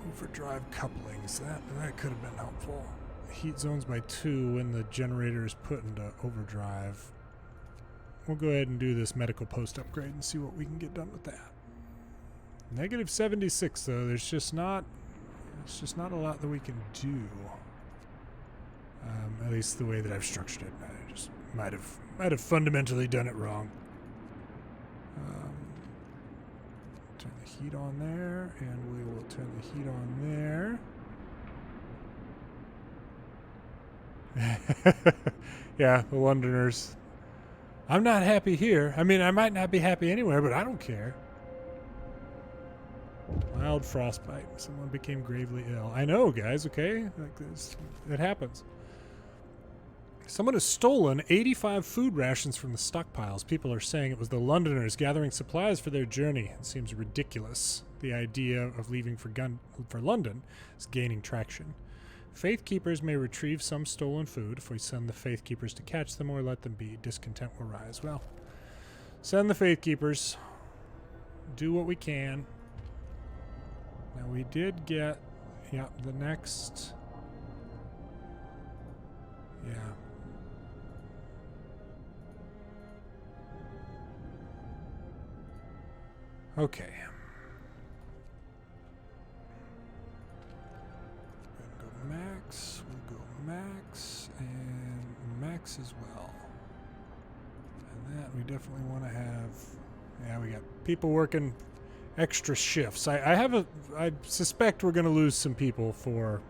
Overdrive couplings. That could have been helpful. Heat zones by 2 when the generator is put into overdrive. We'll go ahead and do this medical post upgrade and see what we can get done with that. Negative 76 though. There's just not a lot that we can do. At least the way that I've structured it. I just might have fundamentally done it wrong. Turn the heat on there, and we will turn the heat on there. Yeah, the Londoners. I'm not happy here. I mean, I might not be happy anywhere, but I don't care. Mild frostbite. Someone became gravely ill. I know, guys, okay? Like this, it happens. Someone has stolen 85 food rations from the stockpiles. People are saying it was the Londoners gathering supplies for their journey. It seems ridiculous. The idea of leaving for London is gaining traction. Faith keepers may retrieve some stolen food if we send the faith keepers to catch them or let them be. Discontent will rise. Well, send the faith keepers. Do what we can. Now we did get, the next, okay. We'll go max, and max as well. And that we definitely want to have, we got people working extra shifts. I suspect we're going to lose some people for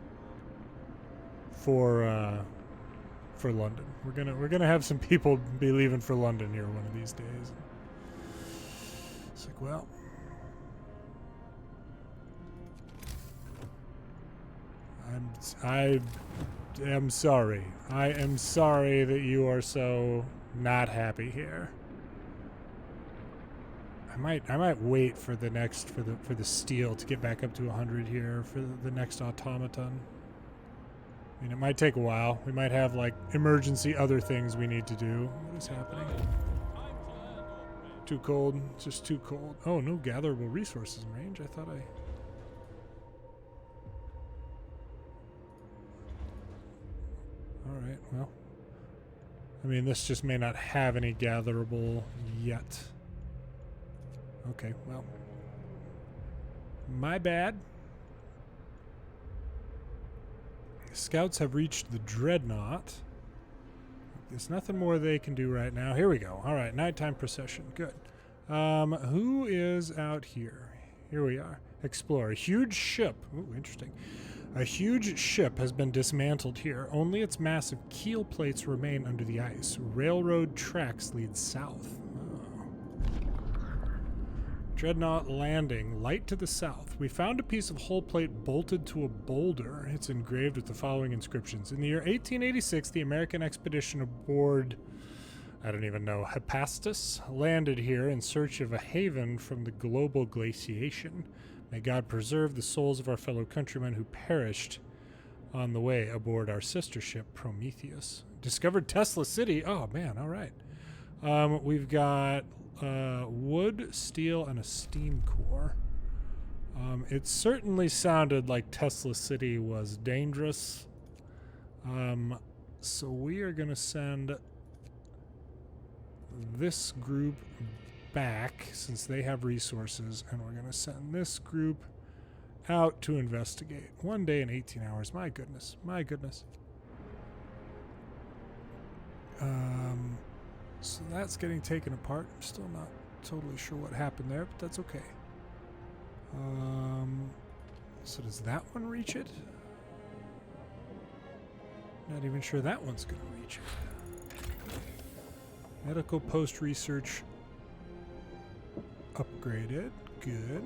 London. We're gonna have some people be leaving for London here one of these days. It's like, well, I am sorry. I am sorry that you are so not happy here. I might wait for the next for the steel to get back up to 100 here for the next automaton. I mean, it might take a while. We might have like emergency other things we need to do. What is happening? Too cold. It's just too cold. Oh, no gatherable resources in range. I thought I... Alright, well. I mean, this just may not have any gatherable yet. Okay, well. My bad. Scouts have reached the Dreadnought. There's nothing more they can do right now. Here we go. All right, nighttime procession. Good. Who is out here? Here we are. Explore. A huge ship. Ooh, interesting. A huge ship has been dismantled here. Only its massive keel plates remain under the ice. Railroad tracks lead south. Dreadnought landing, light to the south. We found a piece of hull plate bolted to a boulder. It's engraved with the following inscriptions. In the year 1886, the American expedition aboard, I don't even know, Hephaestus, landed here in search of a haven from the global glaciation. May God preserve the souls of our fellow countrymen who perished on the way aboard our sister ship, Prometheus. Discovered Tesla City. Oh, man, all right. We've got... wood, steel, and a steam core. It certainly sounded like Tesla City was dangerous. So we are going to send this group back since they have resources, and we're going to send this group out to investigate. 1 day and 18 hours. My goodness. My goodness. So that's getting taken apart. I'm still not totally sure what happened there, but that's okay. So does that one reach it? Not even sure that one's going to reach it. Medical post research upgraded. Good.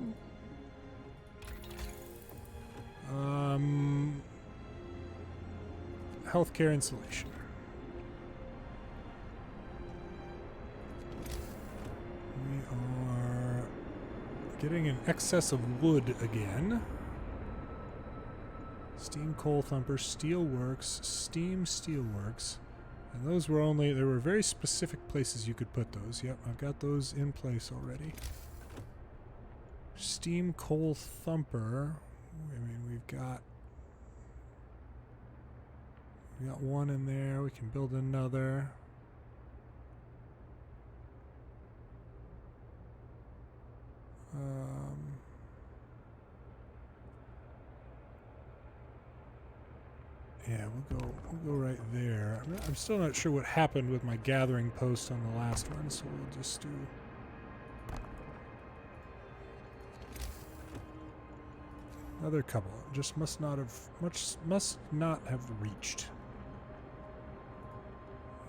Healthcare insulation. We are getting an excess of wood again. Steam coal thumper, steel works, steam steel works. And those were only, there were very specific places you could put those. Yep, I've got those in place already. Steam coal thumper. I mean, we've got one in there. We can build another. Yeah, we'll go right there. I'm still not sure what happened with my gathering post on the last one, so we'll just do another couple. Just must not have reached.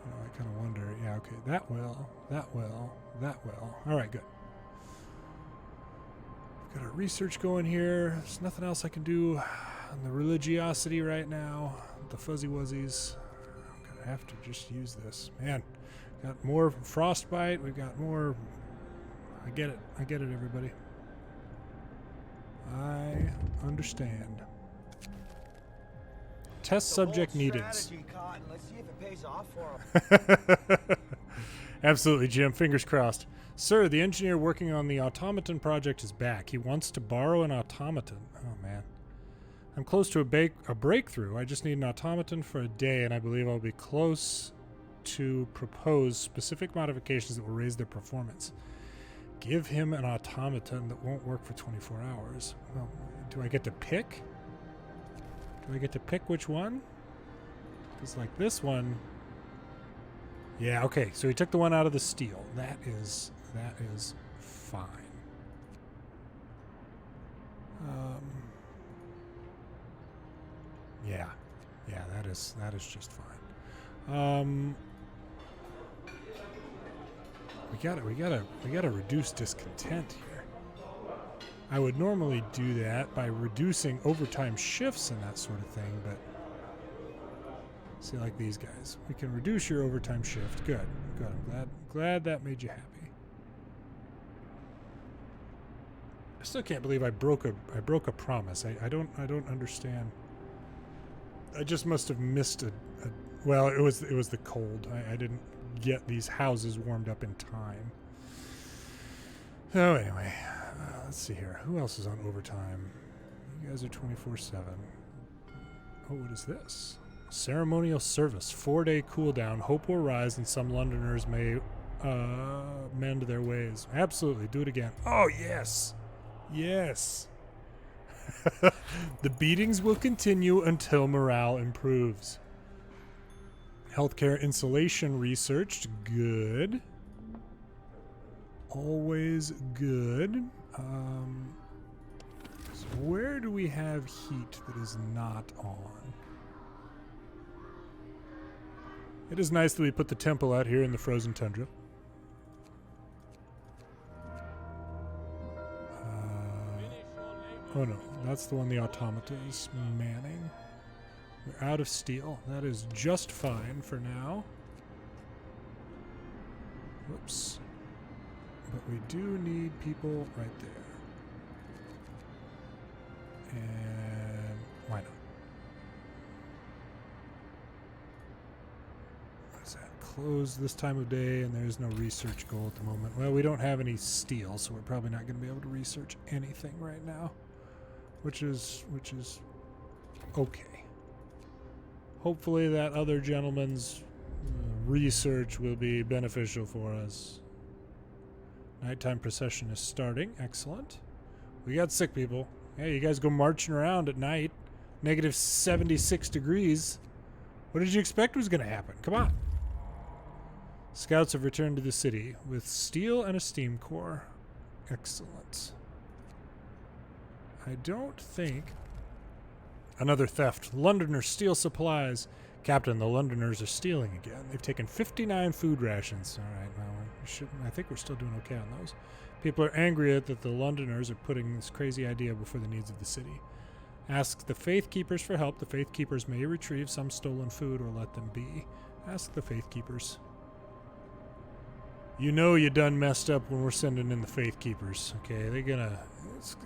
Oh, I kind of wonder. Yeah, okay. That will. All right, good. We've got our research going here. There's nothing else I can do on the religiosity right now. The fuzzy wuzzies. I'm gonna have to just use this. Man, got more frostbite. We've got more. I get it, everybody. I understand. Test subject needed. Let's see if it pays off for him. Absolutely, Jim. Fingers crossed. Sir, the engineer working on the automaton project is back. He wants to borrow an automaton. Oh, man. I'm close to a breakthrough. I just need an automaton for a day, and I believe I'll be close to propose specific modifications that will raise their performance. Give him an automaton that won't work for 24 hours. Well, do I get to pick? Do I get to pick which one? Because like this one... Yeah, okay. So he took the one out of the steel. That is fine. Yeah, that is just fine. We gotta reduce discontent here. I would normally do that by reducing overtime shifts and that sort of thing, but see, like these guys, we can reduce your overtime shift. Good. I'm glad that made you happy. I still can't believe I broke a promise. I don't understand. I just must have missed well, it was the cold. I didn't get these houses warmed up in time. So anyway, let's see here. Who else is on overtime? You guys are 24/7. Oh, what is this? Ceremonial service. 4-day cooldown. Hope will rise and some Londoners may mend their ways. Absolutely. Do it again. Oh, yes. Yes. The beatings will continue until morale improves. Healthcare insulation researched. Good. Always good. So where do we have heat that is not on? It is nice that we put the temple out here in the frozen tundra. Oh no, that's the one the automata is manning. We're out of steel. That is just fine for now. Whoops. But we do need people right there. And why not? What's that? Closed this time of day, and there's no research goal at the moment. Well, we don't have any steel, so we're probably not going to be able to research anything right now. Which is okay. Hopefully that other gentleman's research will be beneficial for us. Nighttime procession is starting. Excellent. We got sick people. Hey, you guys go marching around at night. Negative 76 degrees. What did you expect was going to happen? Come on. Scouts have returned to the city with steel and a steam core. Excellent. I don't think... Another theft. Londoners steal supplies, Captain, the Londoners are stealing again. They've taken 59 food rations. All right, well, I think we're still doing okay on those. People are angry that the Londoners are putting this crazy idea before the needs of the city. Ask the Faith Keepers for help. The Faith Keepers may retrieve some stolen food or let them be. Ask the Faith Keepers. You know you done messed up when we're sending in the Faith Keepers. Okay, they're gonna...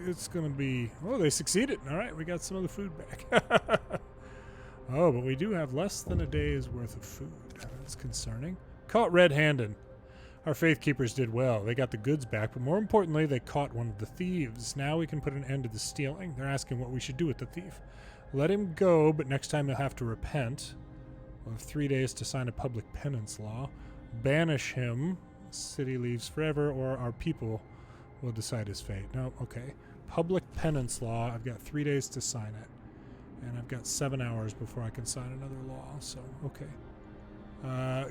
It's gonna be... Oh, they succeeded. All right, we got some of the food back. Oh, but we do have less than a day's worth of food. That's concerning. Caught red-handed. Our Faith Keepers did well. They got the goods back, but more importantly, they caught one of the thieves. Now we can put an end to the stealing. They're asking what we should do with the thief. Let him go, but next time he'll have to repent. We'll have 3 days to sign a public penance law. Banish him. City leaves forever, or our people will decide his fate. No, okay. Public penance law. I've got 3 days to sign it. And I've got 7 hours before I can sign another law, so okay.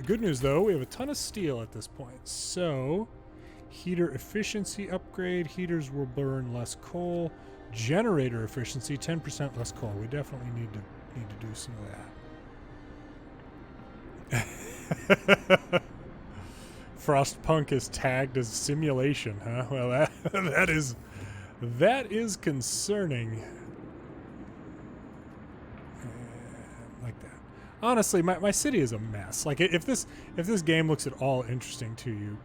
Good news, though, we have a ton of steel at this point. So, heater efficiency upgrade. Heaters will burn less coal. Generator efficiency, 10% less coal. We definitely need to do some of that. Frostpunk is tagged as simulation, huh? Well, that is concerning. Like that. Honestly, my city is a mess. Like if this game looks at all interesting to you,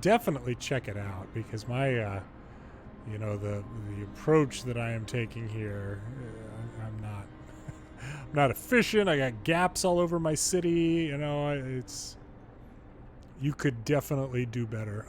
definitely check it out, because my the approach that I am taking here, I'm not efficient. I got gaps all over my city. You could definitely do better.